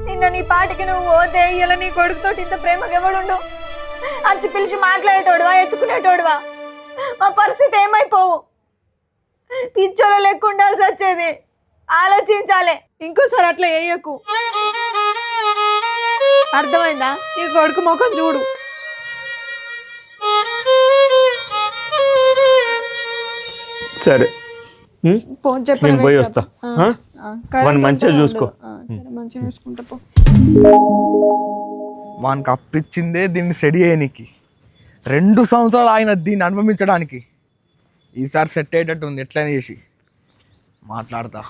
నిన్న నీ పాటికి నువ్వు పోతే ఇలా నీ కొడుకుతో ఇంత ప్రేమగా ఎవడుండు? అంచి పిలిచి మాట్లాడేటోడువా, ఎత్తుకునేటోడువా? మా పరిస్థితి ఏమైపోవు? పిచ్చోళ్ళ లెక్క ఉండాల్సి వచ్చేది. ఆలోచించాలి, ఇంకోసారి అట్లా వేయకు. అర్థమైందా? నీ కొడుకు ముఖం చూడు. సరే, నేను పోయి వస్తా. వాడిని మంచిగా చూసుకో. మంచిగా చూసుకుంటా పో. వానికి అప్పిచ్చిందే దీన్ని సెడి చేయనికి. 2 సంవత్సరాలు ఆయన దీన్ని అనుభవించడానికి. ఈసారి సెట్ అయ్యేటట్టు ఉంది, ఎట్లయినా చేసి మాట్లాడతా.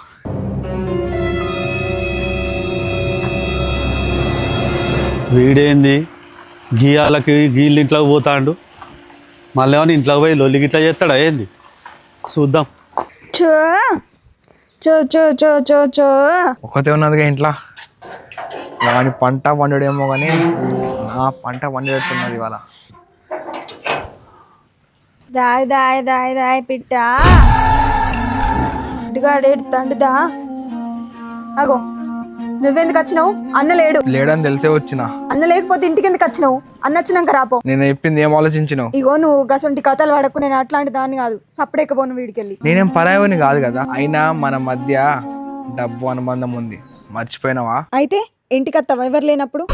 వీడేంది గీయాలకి గీళ్ళు ఇంట్లోకి పోతాడు, మళ్ళీ ఏమన్నా ఇంట్లోకి పోయి లొల్లికి ఇట్లా చేస్తాడా ఏంది? చూద్దాం. చో చో చో చో చో చో ఒకతే ఉన్నదిగా ఇంట్లో. వాని పంట వండడేమో కానీ నా పంట వండేటట్టున్నది ఇవాళ. దాయ్ దాయ్ దాయ్ దాయ్ పిట్ట ఇటుగాడేడు తండుదా. అగో నువ్వెందుకు వచ్చినావు? అన్న లేడు. లేడని తెలిసే వచ్చిన. అన్న లేకపోతే ఇంటికి ఎందుకు వచ్చినావు? అన్న వచ్చినాక రాపో. నేను చెప్పింది ఏం ఆలోచించినావు? ఇగో నువ్వు గసంటి కథలు పడకు. నేను అట్లాంటి దాన్ని కాదు, సప్పుడెక్కపోను వీడికెళ్ళి. నేనేం పరాయవని కాదు కదా, అయినా మన మధ్య డబ్బు అనుబంధం ఉంది, మర్చిపోయినావా? అయితే ఇంటికి వస్తావా? ఎవరు లేనప్పుడు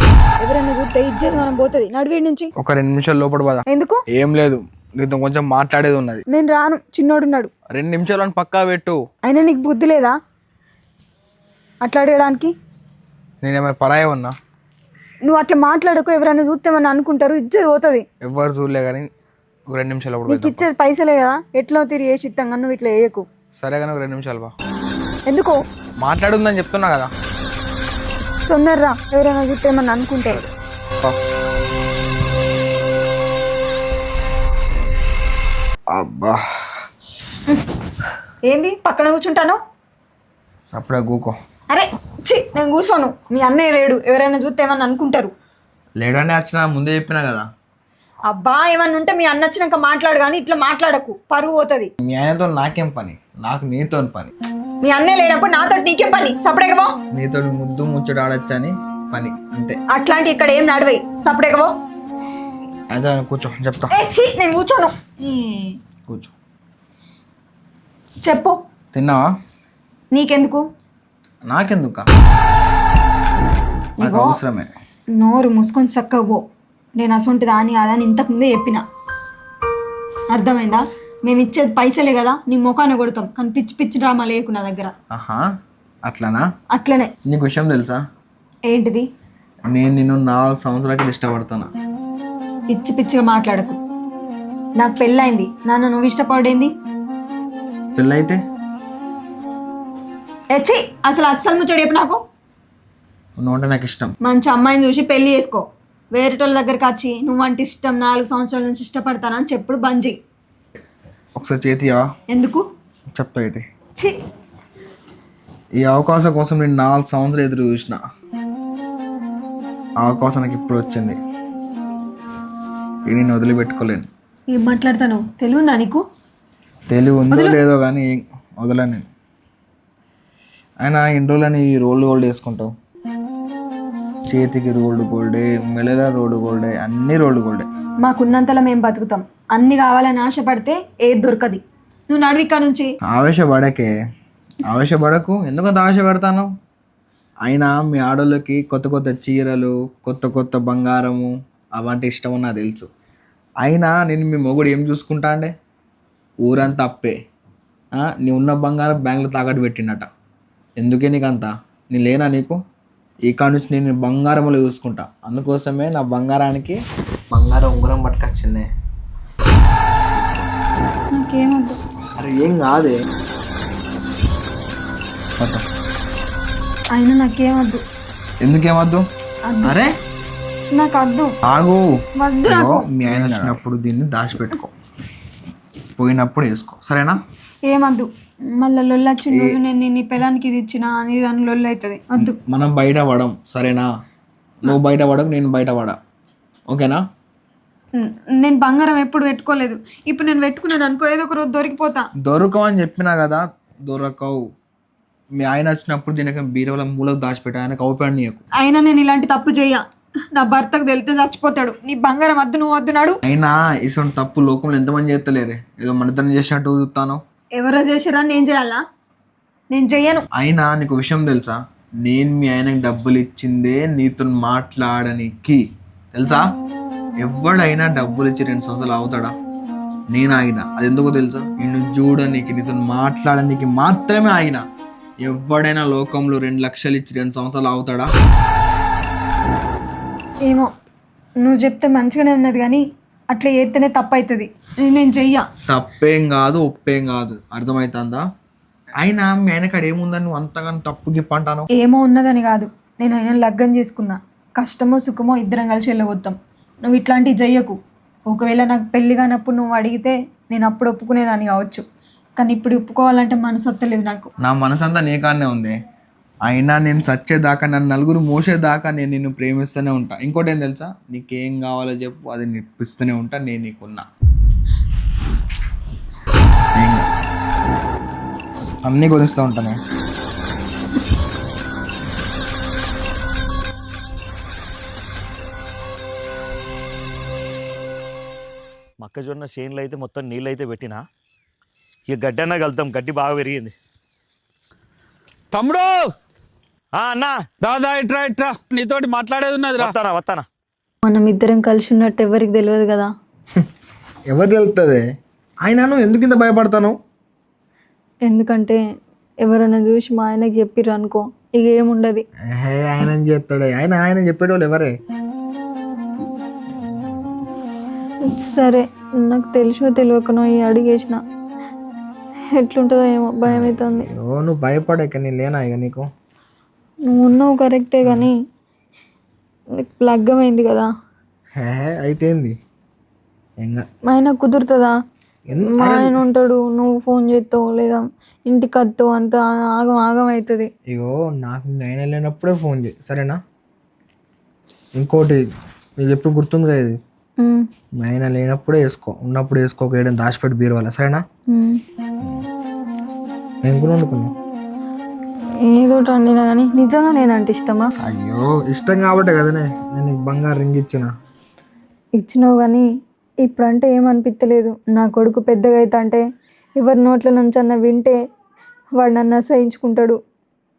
ఎవరైనా చూస్తే ఇజ్జత్ మనం పోతుంది. నడువీడి నుంచి ఒక 2 నిమిషాలు లోపల పద. ఎందుకు? ఏం లేదు, నీతో కొంచెం మాట్లాడేది ఉన్నది. నేను రాను, చిన్నోడున్నాడు. 2 నిమిషాలు అని పక్కా పెట్టు. అయినా నీకు బుద్ధి లేదా అట్లా అడగడానికి? నేనేమైనా పరాయి ఉన్నా? నువ్వు అట్లా మాట్లాడకు, ఎవరైనా చూస్తేమని అనుకుంటారు, ఇచ్చేది పోతుంది. ఎవరు చూడలే కానీ ఒక 2 నిమిషాలు నీకు ఇచ్చేది పైసలే కదా, ఎట్లా తిరిగి వేసి ఇస్తాం కానీ నువ్వు ఇట్లా వేయకు. సరే కానీ ఒక 2 నిమిషాలు బా. ఎందుకు? మాట్లాడుందని చెప్తున్నా కదా. తొందరరా, ఎవరైనా చూస్తేమని అనుకుంటారు. అబ్బా ఏంది పక్కన కూర్చుంటాను? సప్పుడే కూకో. అరే చి, నేను కూర్చోను. మీ అన్నయ్య లేడు, ఎవరైనా చూస్తే ఏమన్నా అనుకుంటారు. లేడనే వచ్చినా ముందే చెప్పినా కదా. అబ్బా ఏమన్నా ఉంటే మీ అన్న వచ్చినాక మాట్లాడు, కానీ ఇట్లా మాట్లాడకు, పరువు పోతుంది. మీ ఆయనతో నాకేం పని, నాకు నీతో పని. మీ అన్నయ్య లేనప్పుడు నాతో నీకేం పని? సపడేకవో. నీతో ముద్దు ముచ్చట ఆడొచ్చని పని, అంతే. అట్లాంటి ఇక్కడ ఏం నడవయి, సపడేకవో. అయితే కూర్చో, చెప్తా. నేను కూర్చోను. కూర్చో. చెప్పు. తిన్నావా? నీకెందుకు? నాకెందుక? నాకు అవసరమే. నోరు మూసుకొని చక్కగా పో. నేను అసొంటి దాని కాదని ఇంతకుముందే చెప్పిన, అర్థమైందా? మేము ఇచ్చేది పైసలే కదా, నీ ముఖాన్ని కొడతాం, కానీ పిచ్చి పిచ్చి డ్రామా లేకు నా దగ్గర. ఆహా, అట్లానా? అట్లనే. నీకు విషయం తెలుసా? ఏంటిది? నేను నిన్ను 4 సంవత్సరాలకి ఇష్టపడతాను. పిచ్చి పిచ్చిగా మాట్లాడకు. నాకు పెళ్ళైంది, నాన్న నువ్వు ఇష్టపడేంది? పెళ్ళైతే అసలు అస్సలు ముచ్చడు చెప్పు నాకు. నువ్వు అంటే నాకు ఇష్టం. మంచి అమ్మాయిని చూసి పెళ్లి చేసుకో. వేరేటోళ్ళ దగ్గరికి వచ్చి నువ్వంటే ఇష్టం 4 సంవత్సరాల నుంచి ఇష్టపడతానని చెప్పుడు బంద్ చెయ్యి. ఒకసారి చేతియా ఎందుకు? చెప్తా ఏంటి ఛీ, ఈ అవకాశం కోసం నేను 4 సంవత్సరాలు ఎదురు చూసిన. ఆ అవకాశం నాకు ఇప్పుడు వచ్చింది. ఇది నేను వదిలిపెట్టుకోలేను. ఏం మాట్లాడతాను? తెలివిందా నీకు? తెలివి ఉందో లేదో కానీ వదలను నేను. అయినా ఇన్ని రోజులని ఈ రోల్డ్ గోల్డ్ వేసుకుంటావు. చేతికి రోల్డ్ గోల్డే, మెడల రోల్డ్ గోల్డే, అన్ని రోల్డ్ గోల్డే. మాకున్నంతలో మేము బతుకుతాం. అన్ని కావాలని ఆశపడితే ఏది దొరకది. నువ్వు నడివికా నుంచి. ఆవేశపడకు. ఎందుకంత ఆవేశపడతాను? అయినా మీ ఆడోళ్ళకి కొత్త కొత్త చీరలు, కొత్త కొత్త బంగారము అవంటే ఇష్టం అని నాకు తెలుసు. అయినా నేను మీ మొగుడు ఏం చూసుకుంటా అండే? ఊరంతా అప్పే. నీ ఉన్న బంగారం బ్యాంకులో తాకట్టు పెట్టిండట. ఎందుకే నీకంతా? నేను లేనా నీకు? ఈ కాడ నుంచి నేను బంగారంలో చూసుకుంటా. అందుకోసమే నా బంగారానికి బంగారం ఉంగరం పట్టుకొచ్చిందే. నాకేమద్దు. అరే ఏం కాదే. అయినా నాకేమద్దు. ఎందుకేమద్దు? అరే నాకు అద్దు. ఆగు. వద్దు నాకు. మీ ఆయన వచ్చినప్పుడు దీన్ని దాచిపెట్టుకో, పోయినప్పుడు వేసుకో, సరేనా? ఏమద్దు. మళ్ళీ లొల్లి వచ్చిన రోజు నేను నీ పిల్లానికి ఇది ఇచ్చిన అని దాని లొల్లి అవుతుంది. వద్దు. మనం బయట పడం, సరేనా? నువ్వు బయట పడకు, నేను బయట పడా, ఓకేనా? నేను బంగారం ఎప్పుడు పెట్టుకోలేదు. ఇప్పుడు నేను పెట్టుకున్నాను అనుకో, ఏదో ఒక రోజు దొరికిపోతా. దొరకవని చెప్పినా కదా, దొరకవు. మీ ఆయన వచ్చినప్పుడు దీనికి బీరువాల మూలకు దాచిపెట్టా, ఆయనకు అవుపాడు నీకు. అయినా నేను ఇలాంటి తప్పు చెయ్య. నా భర్తకు తెలితే చచ్చిపోతాడు. నీ బంగారం వద్దు, నువ్వు వద్దు నాడు. అయినా ఇటువంటి తప్పు లోకంలో ఎంతమంది చేస్తలేరే, ఏదో మనతనం చేసినట్టు చూస్తాను. ఎవరో చేసారా? నేను చేయాలా? నేను చెయ్యను. అయినా నీకు విషయం తెలుసా? నేను మీ ఆయనకి డబ్బులు ఇచ్చిందే నీతో మాట్లాడడానికి, తెలుసా? ఎవడైనా డబ్బులు ఇచ్చి 2 సంవత్సరాలు అవుతాడా? నేను ఆగిన. అది ఎందుకో తెలుసా? నిన్ను చూడడానికి, నీతో మాట్లాడడానికి మాత్రమే ఆగిన. ఎవడైనా లోకంలో 2 లక్షలు ఇచ్చి 2 సంవత్సరాలు అవుతాడా? ఏమో, నువ్వు చెప్తే మంచిగానే ఉన్నది కానీ అట్లా చేస్తేనే తప్పు అవుతుంది. నేను చెయ్య. తప్పేం కాదు, ఒప్పేం కాదు, అర్థమవుతుందా? అయినా మీ ఆయన కాడ ఏముందని నువ్వు అంతగానో తప్పు గిప్పు అంటాను? ఏమో ఉన్నదని కాదు, నేను ఆయన లగ్గం చేసుకున్నా. కష్టమో సుఖమో ఇద్దరం కలిసి వెళ్ళబోతాం. నువ్వు ఇట్లాంటివి చెయ్యకు. ఒకవేళ నాకు పెళ్లి కానప్పుడు నువ్వు అడిగితే నేను అప్పుడు ఒప్పుకునేదాన్ని కావచ్చు, కానీ ఇప్పుడు ఒప్పుకోవాలంటే మనసు వస్తలేదు నాకు. నా మనసు అంతా నీ కాడనే ఉంది. అయినా నేను సచ్చేదాకా, నన్ను నలుగురు మోసేదాకా నేను నిన్ను ప్రేమిస్తూనే ఉంటా. ఇంకోటి ఏం తెలుసా? నీకేం కావాలో చెప్పు, అది నిప్పిస్తూనే ఉంటా. నేను నీకున్నా. అన్నీ కొనిస్తూ ఉంటాను. మొక్కజొన్న చేనులు అయితే మొత్తం నీళ్ళు అయితే పెట్టినా, ఇక గడ్డి అన్నా కలుతాం. గడ్డి బాగా పెరిగింది. తమ్ముడు అన్నా, దాదా ఇట్రా ఇట్రా, నీతోటి మాట్లాడేది ఉన్నది రా. వస్తానా. మనం ఇద్దరం కలిసి ఉన్నట్టు ఎవరికి తెలియదు కదా. ఎవరు వెళ్తుంది? అయినా నువ్వు ఎందుకు ఇంత భయపడతాను? ఎందుకంటే ఎవరైనా చూసి మా ఆయనకి చెప్పిర్రు అనుకో, ఇక ఏముండదు. ఆయన చేస్తాడే? ఆయన చెప్పేటోళ్ళు ఎవరే? సరే, నాకు తెలిసినో తెలియకనో ఈ అడిగేసిన. ఎట్లుంటుందో ఏమో భయం అవుతుంది. నువ్వు భయపడక నేను లేనా ఇక నీకు? నువ్వు ఉన్నావు కరెక్టే కానీ నీకు లగ్గమైంది కదా. అయితే ఏంది? మా ఆయన కుదురుతుందా? మా ఆయన ఉంటాడు, నువ్వు ఫోన్ చేస్తావు లేదా ఇంటికి వస్తావు, అంత ఆగం ఆగం అవుతుంది. ఇగో నాకు మీ ఆయన లేనప్పుడే ఫోన్ చేయి, సరేనా? ఇంకోటి నీకు ఎప్పుడు గుర్తుంది కదా, ఇది మీ ఆయన లేనప్పుడే వేసుకో, ఉన్నప్పుడు వేసుకోక వేయడం దాచిపెట్టి బీరువాల, సరేనా? నేను కూడా వండుకున్నాను. ఏదో వండినా కానీ నిజంగా నేనంటే ఇష్టమా? అయ్యో ఇష్టం కాబట్టే కదనే నేను నీకు బంగారు రింగ్ ఇచ్చినావు కానీ ఇప్పుడంటే ఏమనిపించలేదు. నా కొడుకు పెద్దగా అవుతా అంటే ఎవరి నోట్ల నుంచి అన్న వింటే వాడు నన్ను అసహించుకుంటాడు.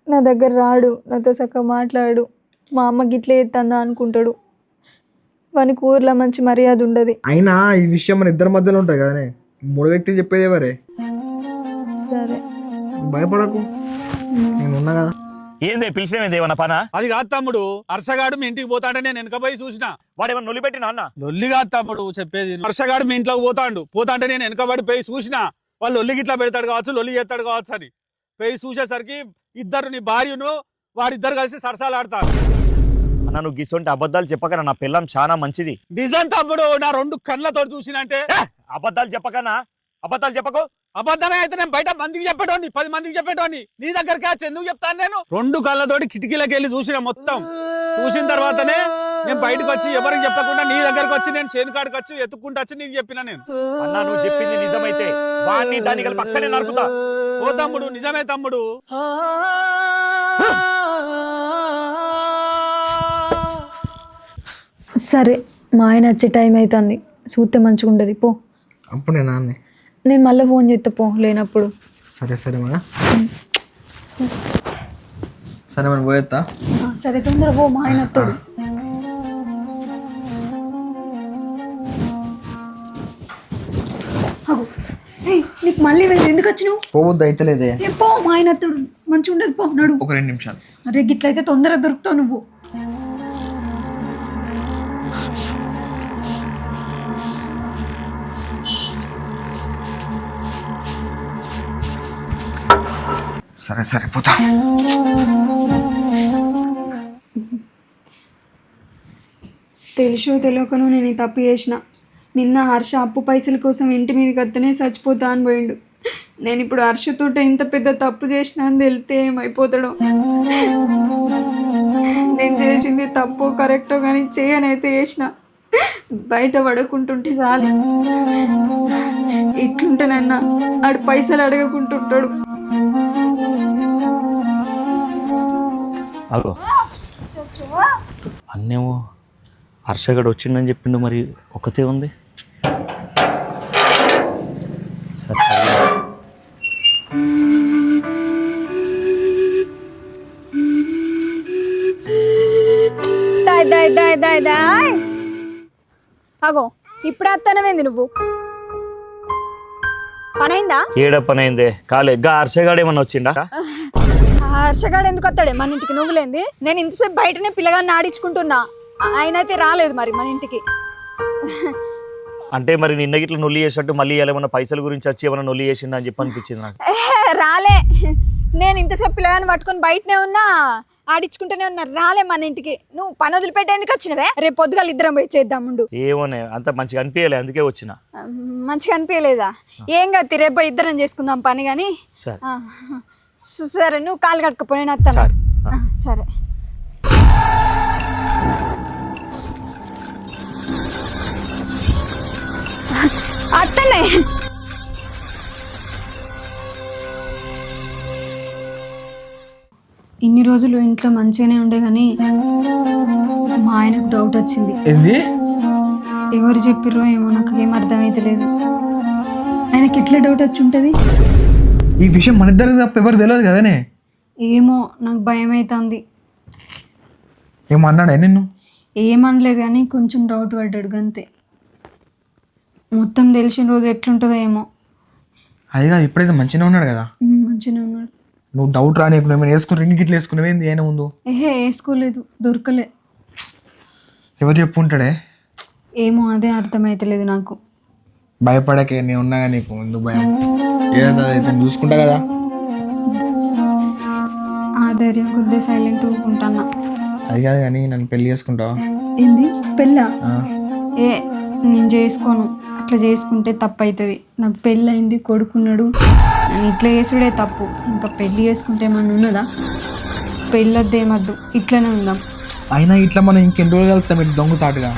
నా దగ్గర రాడు, నాతో చక్కగా మాట్లాడు. మా అమ్మ గిట్లే ఎత్తందా అనుకుంటాడు. వానికి ఊర్లో మంచి మర్యాద ఉండదు. అయినా ఈ విషయం మన ఇద్దరి మధ్యలో ఉంటుంది కదనే, 3 వ్యక్తులు చెప్పేది ఎవరే? సరే భయపడకు, నేను ఉన్నా కదా. ఏంది పిలిచినది? ఏమన్నా పనా? అది కాదు తమ్ముడు, హర్షగాడు మీ ఇంటికి పోతాంటే నేను వెనక పోయి చూసిన. వాడు ఏమన్నా నొల్లి పెట్టినా అన్న? లొల్లి కాదు తమ్ముడు చెప్పేది. హర్షగాడు మీ ఇంట్లోకి పోతాంటే నేను వెనకబడి పోయి చూసిన. వాళ్ళు లొల్లి గిట్లా పెడతాడు కావచ్చు, లొల్లి చేస్తాడు కావచ్చు అని పోయి చూసేసరికి ఇద్దరు, నీ భార్యను వాడిద్దరు కలిసి సరసాలు ఆడతారు. నన్ను గిసొంటి అబద్ధాలు చెప్పకనా, నా పిల్లం చాలా మంచిది. నిజం తమ్ముడు, నా 2 కళ్ళతో చూసినంటే. అబద్ధాలు చెప్పకనా, అబద్ధాలు చెప్పకు. అబద్ధమే అయితే నేను బయట మందికి చెప్పేటోని, 10 మందికి చెప్పేటోని. నీ దగ్గరికి వచ్చి ఎందుకు చెప్తాను నేను? 2 కళ్ళతోటి కిటికీలోకి వెళ్ళి చూసిన మొత్తం. చూసిన తర్వాతనే నేను బయటకు వచ్చి ఎవరికి చెప్పకుండా నీ దగ్గరకు వచ్చి నేను చేను కాడికి వచ్చి ఎత్తుక్కుంటూ వచ్చి నీకు చెప్పినా నేను. అన్నా నువ్వు చెప్పింది నిజమైతే వాడిని దాన్ని కలిపి పక్కనే నరుకుతా. ఓ తమ్ముడు, నిజమే తమ్ముడు. సరే, మా ఆయన వచ్చే టైం అవుతుంది, చూస్తే మంచిగా ఉండదు. పో. అప్పుడు నేను నాన్నే. నేను మళ్ళీ ఫోన్ చేస్తా పో లేనప్పుడు. సరే సరే మన సరే మనం పోయేస్తా. సరే తొందర పో, మా ఆయన వస్తాడు. నీకు మళ్ళీ ఎందుకు వచ్చినావు? పోవద్దు అయితలేదే. పో, మా ఆయన వస్తాడు, మంచిగా ఉండదు. పో నడు. ఒక 2 నిమిషాలు. అరే గిట్లయితే తొందరగా దొరుకుతావు నువ్వు. సరే సరే పోతా. తెలుసో తెలియకను నేను ఈ తప్పు చేసిన. నిన్న హర్ష అప్పు పైసల కోసం ఇంటి మీదకి వస్తేనే చచ్చిపోతా అని పోయిండు. నేను ఇప్పుడు హర్షతో ఇంత పెద్ద తప్పు చేసినా అని తెలితే ఏమైపోతాడో. నేను చేసింది తప్పు కరెక్టో కానీ చేయనైతే చేసిన. బయట పడుకుంటుంటే చాలు. ఇట్లుంటేనన్నా ఆడు పైసలు అడగకుంటుంటాడు. అగో అన్నేమో హర్షగడు వచ్చిందని చెప్పిండు, మరి ఒకతే ఉంది. సరే అగో ఇప్పుడు వస్తానవేంది నువ్వు? పనైందా? ఏడ పని అయిందే కాలే. గా హర్షగాడు ఏమన్నా వచ్చిండా? హర్షగాడు ఎందుకు వస్తాడే మన ఇంటికి? నువ్వులేంది? నేను ఇంతసేపు బయటనే పిల్లగాన్ని ఆడించుకుంటున్నా, ఆయన అయితే రాలేదు మరి మన ఇంటికి. అంటే మరి నిన్న గిట్ల నొల్లి చేసినట్టు మళ్ళీ ఏమైనా పైసల గురించి వచ్చి ఏమైనా నొల్లి చేసిందా అని చెప్పి అనిపించింది నాకు. రాలే, నేను ఇంతసేపు పిల్లగాన్ని పట్టుకొని బయటనే ఉన్నా, ఆడించుకుంటూనే ఉన్నా. రాలే మన ఇంటికి. నువ్వు పని వదిలిపెట్టేందుకు వచ్చినవే? రేపు పొద్దుగాల ఇద్దరం పోయి చేద్దాముండు. ఏమోనే అంత మంచిగా అనిపించలే, అందుకే వచ్చిన. మంచిగా అనిపించలేదా? ఏం కాదు, రేపు పోయి ఇద్దరం చేసుకుందాం పని. కానీ సరే నువ్వు కాలు కట్టుకుపోయి నేను వస్తాను. సరే అత్తనే. ఇన్ని రోజులు ఇంట్లో మంచిగానే ఉండే కానీ మా ఆయనకు డౌట్ వచ్చింది. ఏంది? ఎవరు చెప్పిర్రో ఏమో నాకు ఏం అర్థమైతే లేదు. ఆయనకి ఎట్లా డౌట్ వచ్చి ఉంటుంది? ఈ విషయం మన ఇద్దరికి తప్ప ఎవరు తెలియదు కదనే. ఏమో నాకు భయం అవుతుంది. ఏమన్నాడే నిన్ను? ఏమనలేదు కానీ కొంచెం డౌట్ పడ్డాడు గంతే. మొత్తం తెలిసిన రోజు ఎట్లుంటుందో ఏమో. అదిగా ఇప్పుడైతే మంచిగా ఉన్నాడు కదా. మంచిగా ఉన్నాడు. నువ్వు డౌట్ రానియకుండా ఏమైనా వేసుకుని రింగ్ గిట్లు వేసుకునేవేంది అయినా ముందు? వేసుకోలేదు, దొరకలే. ఎవరు చెప్పుంటాడే? ఏమో అదే అర్థమైతలేదు నాకు. భయపడకే, నేను ఉన్నాగా నీకు. ఎందుకు భయం? ఏదైతే అయితే చూసుకుంటా కదా. ఆధైర్యం కొద్దిగా సైలెంట్ ఊరుకుంటానా. అది కాదు కానీ నన్ను పెళ్లి చేసుకుంటావా? ఏంది పెళ్ళా? నేను చేసుకోను. అట్లా చేసుకుంటే తప్పు అవుతుంది. నాకు పెళ్ళి అయింది, కొడుకున్నాడు. నేను ఇట్లా చేసుడే తప్పు. ఇంకా పెళ్ళి చేసుకుంటే ఏమన్నా ఉన్నదా? పెళ్ళొద్దేమద్దు, ఇట్లనే ఉందాం. అయినా ఇట్లా మనం ఇంకెన్ని రోజులు వెళ్తాం ఇట్లా దొంగచాటుగా?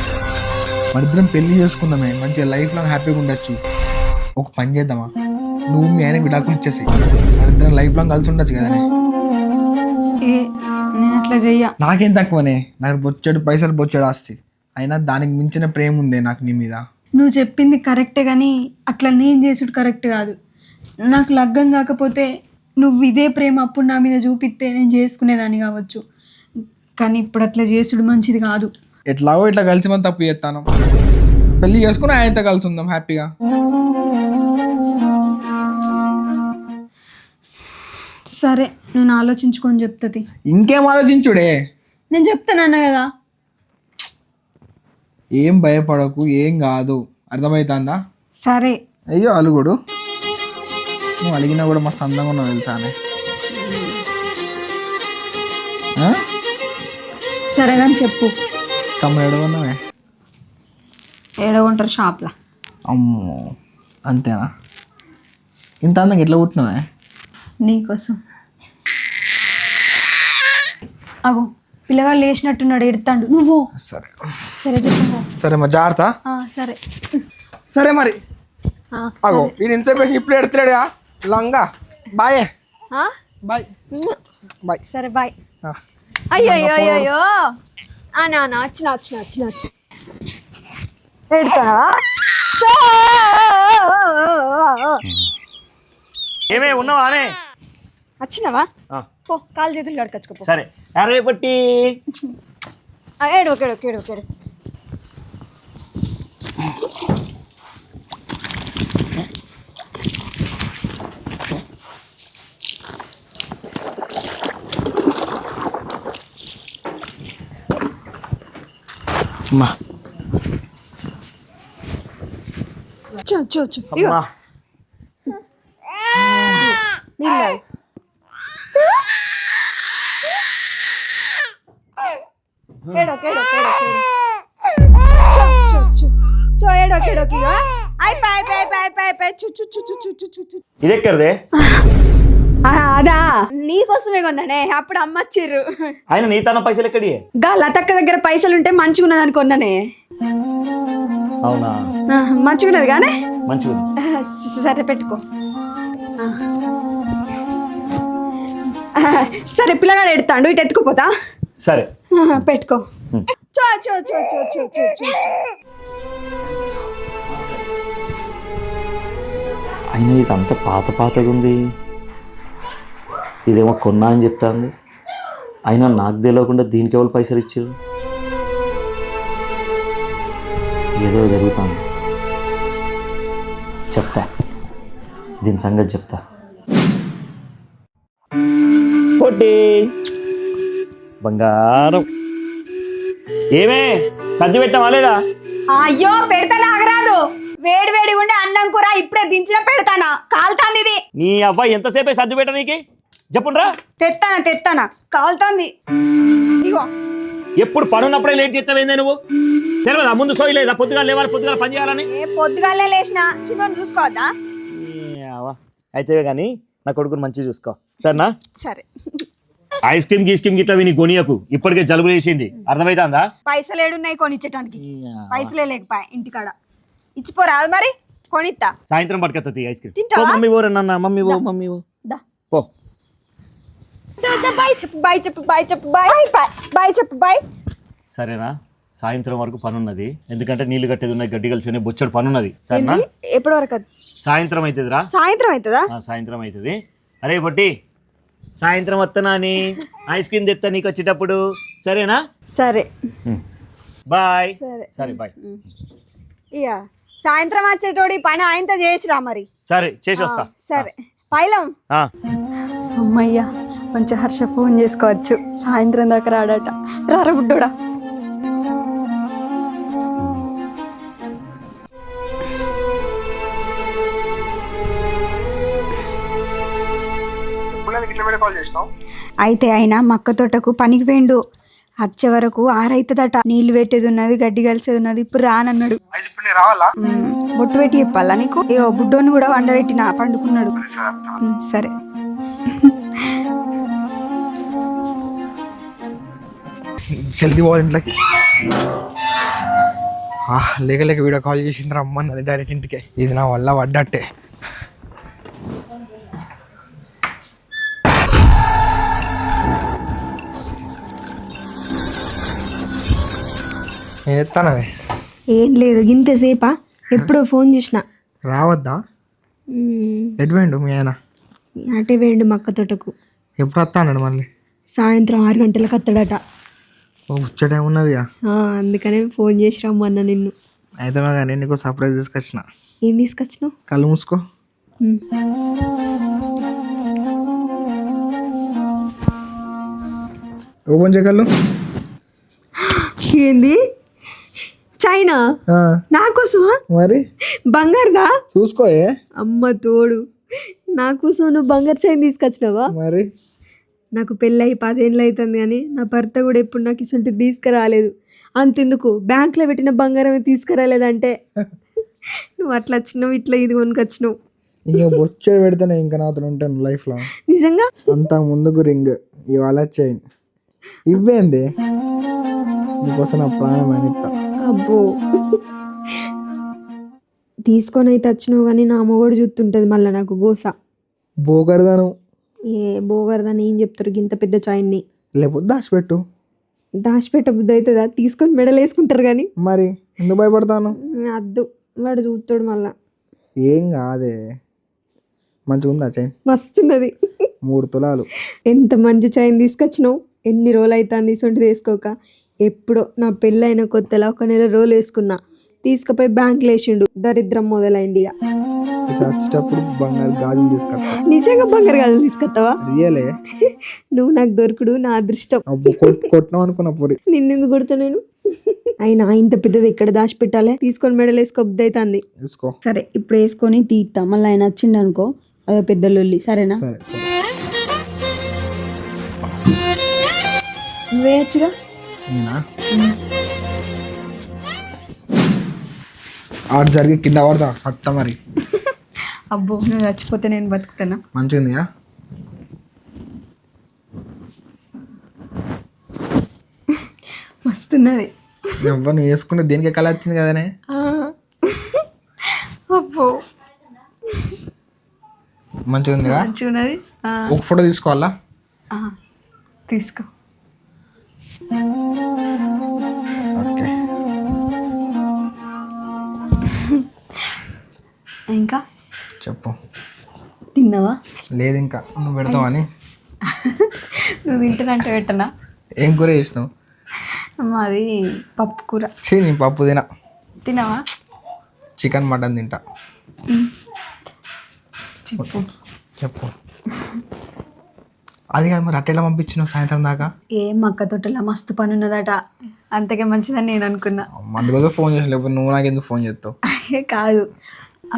మన ఇద్దరం పెళ్లి చేసుకుందామే, మంచిగా లైఫ్ లాంగ్ హ్యాపీగా ఉండొచ్చు. ఒక పని చేద్దామా, నువ్వు మీ ఆయన విడాకులు ఇచ్చేసి మన ఇద్దరం లైఫ్ లాంగ్ కలిసి ఉండొచ్చు కదా. నేను అట్లా చెయ్య. నాకేం తక్కువనే, నాకు బొచ్చాడు పైసలు, బొచ్చాడు ఆస్తి. అయినా దానికి మించిన ప్రేమ ఉందే నాకు నీ మీద. నువ్వు చెప్పింది కరెక్టే కానీ అట్లా నేను చేసుడు కరెక్ట్ కాదు. నాకు లగ్గం కాకపోతే నువ్వు ఇదే ప్రేమ అప్పుడు నా మీద చూపిస్తే నేను చేసుకునేదాన్ని కావచ్చు. కానీ ఇప్పుడు అట్లా చేసుడు మంచిది కాదు. ఎట్లాగో ఇట్లా కలిసి మనం తప్పు చేస్తాను. పెళ్ళి చేసుకుని ఆయనతో కలిసి ఉందాం హ్యాపీగా. సరే నేను ఆలోచించుకొని చెప్తుంది. ఇంకేం ఆలోచించుడే? నేను చెప్తానన్నా కదా. ఏం భయపడకు, ఏం కాదు, అర్థమవుతుందా? సరే. అయ్యో అలుగుడు, నువ్వు అలిగినా కూడా మస్తు అందంగా ఉన్నావు తెలుసానే. సరే కానీ చెప్పు. కమ్మలు ఎడగొన్నావే? ఏడగొంటారు షాప్లో. అమ్మో అంతేనా? ఇంత అందంగా ఎట్లా పుట్టినావే? నీకోసం. అగో పిల్లగాడు లేచినట్టున్నాడు, ఎడతాడు. నువ్వు సరే సరే చెప్పు. సరే మరి జాగ్రత్త. సరే సరే మరి అగో ఈ ఇన్సర్వేషన్ ఇప్పుడు ఎడతలేడుగా లంగా. Bye bye bye. సరే బాయ్. అయ్యో అయ్యో అయ్యో అనా వచ్చిన వచ్చిన వచ్చిన వచ్చి ఎడతావా? ఏమే ఉన్నావా అనే? వచ్చినావా? పో కాలు చేతులు కడుకొచ్చుకో. సరే అరే పట్టి ఏడు ఒకేడు ఒకేడు ఒకేడు. అమ్మా చూ చూ చూ నీళ్ళు ఏడో కేడో కేడో కేడో చూ చూ చూ చూ ఏడో కేడో కిగా అయిపోయి అయిపోయి అయిపోయి అయిపోయి చూ చూ చూ చూ చూ చూ చూ. ఇది ఎక్కడిదే? అదా నీకోసమే కొన్నానే, అప్పుడు అమ్మచ్చిర్రు. ఆయన నీ తన పైసలు ఎక్కడి? గా లతక్క దగ్గర పైసలు ఉంటే మంచిగా ఉన్నది అనుకున్నానే. అవునా? మంచిగా ఉన్నది కానీ మంచిగా. సరే పెట్టుకో. సరే పిల్లగాడు ఎడతాడు, ఇటు ఎత్తుకుపోతా. సరే పెట్టుకో. చో చో చో చో చో చో చో. అయినా ఇది అంత పాత పాతగా ఉంది. ఇదేమో కొన్నా అని చెప్తాంది. అయినా నాకు తెలియకుండా దీనికి ఎవరు పైసలు ఇచ్చారు? ఏదో జరుగుతుంది. చెప్తా, దీని సంగతి చెప్తా. పొట్టి బంగారం ఏమే సర్ది పెట్టావా లేదా? అయ్యో పెడతాను ఆగరాదు. వేడి వేడి ఉండే అన్నం కూర ఇప్పుడే దించిన పెడతానా, కాలుతాంది ఇది. నీ అబ్బాయి ఎంతసేపే సర్ది పెట్ట నీకు చెప్పుండ్రా. తెత్తానా తెత్తానా, కాలుతాంది. ఇగో ఎప్పుడు పనున్నప్పుడే లేట్ చేస్తావేందే నువ్వు? తెలియదా ముందు సోయి లేదా? పొద్దుగా లేవాలి, పొద్దుగా పని చేయాలని. ఏ పొద్దుగాలే లేచిన చిన్న చూసుకోవద్దా? అయితే కానీ నా కొడుకుని మంచిగా చూసుకో సరేనా? సరే. ఐస్ క్రీమ్ గీస్ క్రీమ్ గిట్లా విని కొనియకు, ఇప్పటికే జలుబు చేసింది. అర్థమైతుందా? పైసలు ఏడున్నాయి కొనిచ్చటానికి? పైసలే లేకపోయా ఇంటికాడ. ఇచ్చిపోరాదు మరి, కొనిత్తా. సాయంత్రం పట్టుకొస్తుంది ఐస్ క్రీమ్. తింటావా? మమ్మీ ఓ రన్న మమ్మీ ఓ మమ్మీ ఓ దా. పో. బాయ్ చెప్పు బాయ్ చెప్పు బాయ్ చెప్పు బాయ్ బాయ్ బాయ్ చెప్పు బాయ్. సరేనా? సాయంత్రం వరకు పని ఉన్నది, ఎందుకంటే నీళ్లు కట్టేది ఉన్నాయి, గడ్డి కలిసి బొచ్చడు పని ఉన్నది. సరేనా? ఎప్పటి వరకు? సాయంత్రం అవుతుందిరా. సాయంత్రం అవుతుందా? సాయంత్రం అవుతుంది. అరే పొట్టి సాయంత్రం వస్తానా అని ఐస్ క్రీమ్ తెస్తా నీకు వచ్చేటప్పుడు. సరేనా? సరే బాయ్. సరే సరే బాయ్. ఇక సాయంత్రం వచ్చేటోడి పని ఆయనతో చేసిరా మరి. సరే చేసి వస్తా. సరే పైలం. అమ్మయ్యా మంచి హర్ష ఫోన్ చేసుకోవచ్చు, సాయంత్రం దాకా రాడట. రారా బుడ్డోడా. అయితే ఆయన మక్క తోటకు పనికి వేండు, వచ్చే వరకు 6 అవుతుందట. నీళ్లు పెట్టేది ఉన్నది, గడ్డి కలిసేది ఉన్నది. ఇప్పుడు రానన్నాడు. బొట్టు పెట్టి చెప్పాలా నీకు? ఏవో బుడ్డోని కూడా వండబెట్టిన, పండుకున్నాడు. సరే. జల్దీ పోవాలి ఇంట్లోకి. లేక లేక వీడియో కాల్ చేసింది రమ్మన్నది డైరెక్ట్ ఇంటికి. ఇది నా వల్ల పడ్డట్టే. ఎత్తానవే? ఏం లేదు, ఇంతసేపా ఎప్పుడో ఫోన్ చేసిన. రావద్దా? ఎటు వేయండు మీ ఆయన? అటే వేయండు మక్క తోటకు. ఎప్పుడు వస్తానండి మళ్ళీ? సాయంత్రం 6 గంటలకు వస్తాడట. ఓ ముచ్చటే ఉన్నది. అందుకనే ఫోన్ చేసి రమ్మన్నా నిన్ను. అయితే కానీ నీకు సర్ప్రైజ్ తీసుకొచ్చిన. ఏం తీసుకొచ్చినావు? కళ్ళు మూసుకో. ఓపెన్ చేయగలరు? ఏంది? చైనా నా కోసమా? మరి బంగారుదా? చూసుకోయే. అమ్మ తోడు, నా కోసం నువ్వు బంగారు చైన్ తీసుకొచ్చినావా? మరి నాకు పెళ్ళయి 10 ఏళ్ళు అవుతుంది కానీ నా భర్త కూడా ఎప్పుడు నాకు ఇసొంటిది తీసుకురాలేదు. అంతెందుకు బ్యాంక్లో పెట్టిన బంగారం తీసుకురాలేదంటే నువ్వు అట్లా వచ్చినావు, ఇట్లా ఇది కొనుకొచ్చినావు. ఇంకా బొచ్చడు పెడితేనే ఇంకా నాతో ఉంటాను లైఫ్లో. నిజంగా అంత ముందుకు రింగ్ ఇవాళ చైన్ ఇవ్వేంది నీకోసం నా ప్రాణం అనిస్తా. అబ్బో తీసుకొని అయితే వచ్చినావు కానీ నా మొగడు చూస్తుంటది మళ్ళీ నాకు గోస. బోకరదాను ఏ బోగరదని ఏం చెప్తారు ఇంత పెద్ద చైన్ని లేకపోతే దాచిపెట్టు. దాచిపెట్ట బుద్ధి అవుతుందా? తీసుకొని మెడలు వేసుకుంటారు కానీ. మరి ఎందుకు భయపడతాను? అద్దు వాడు చూస్తాడు మళ్ళా. ఏం కాదే, మంచిగా ఉందా చైన్? మస్తున్నది. 3 తులాలు. ఎంత మంచి చైన్ తీసుకొచ్చినావు. ఎన్ని రోజులు అవుతుంది ఇసొంటిది వేసుకోక. ఎప్పుడో నా పెళ్ళైన కొత్తలో 1 నెల రోజులు వేసుకున్నా. తీసుకుపోయి బ్యాంకులో వేసిండు. దరిద్రం మొదలైంది. ఇక వచ్చేటప్పుడు బంగారు గాజులు తీసుకొస్తా. నిజంగా బంగారు గాజులు తీసుకొస్తావా? రియలే. నువ్వు నాకు దొరుకుడు నా అదృష్టం. కొట్టినావు అనుకున్నా పూరి. నిన్నెందుకు కొడుతా నేను? అయినా ఇంత పెద్దది ఎక్కడ దాచిపెట్టాలి? తీసుకొని మెడలు వేసుకో బుద్ధి అవుతుంది. వేసుకో. సరే ఇప్పుడు వేసుకొని తీస్తా. మళ్ళీ ఆయన వచ్చిండు అనుకో అదో పెద్ద లొల్లి. సరేనా? సరే సరే. నువ్వేయచ్చుగా. నేనా? ఆడు జరిగి కింద పడతా సత్తా మరి. అబ్బో నువ్వు చచ్చిపోతే నేను బతుకుతానా? మంచిగా ఉందిగా. మస్తున్నది. ఎవరు నువ్వు వేసుకుంటే దేనికి కళ వచ్చింది కదనే. అబ్బో మంచిగా ఉందిగా. మంచిగున్నది. ఒక ఫోటో తీసుకోవాలా? తీసుకో. ఓకే. ఇంకా చెప్పు. తిన్నావా? లేదు ఇంకా. నువ్వు పెడతావని. నువ్వు తింటానంటే పెట్టనా? ఏం కూర చేసినావు? మాది పప్పు కూర. నేను పప్పు తినా. తిన్నావా? చికెన్ మటన్ తింటా. చెప్పు. చెప్పు. అది కాదు మరి అట్టెలా పంపించినావు సాయంత్రం దాకా? ఏం అక్క తోటలా మస్తు పని ఉన్నదట. అంతకే మంచిదని నేను అనుకున్నా. అందుకోసం ఫోన్ చేసి, లేకపోతే నువ్వు నాకు ఎందుకు ఫోన్ చేస్తావు? కాదు,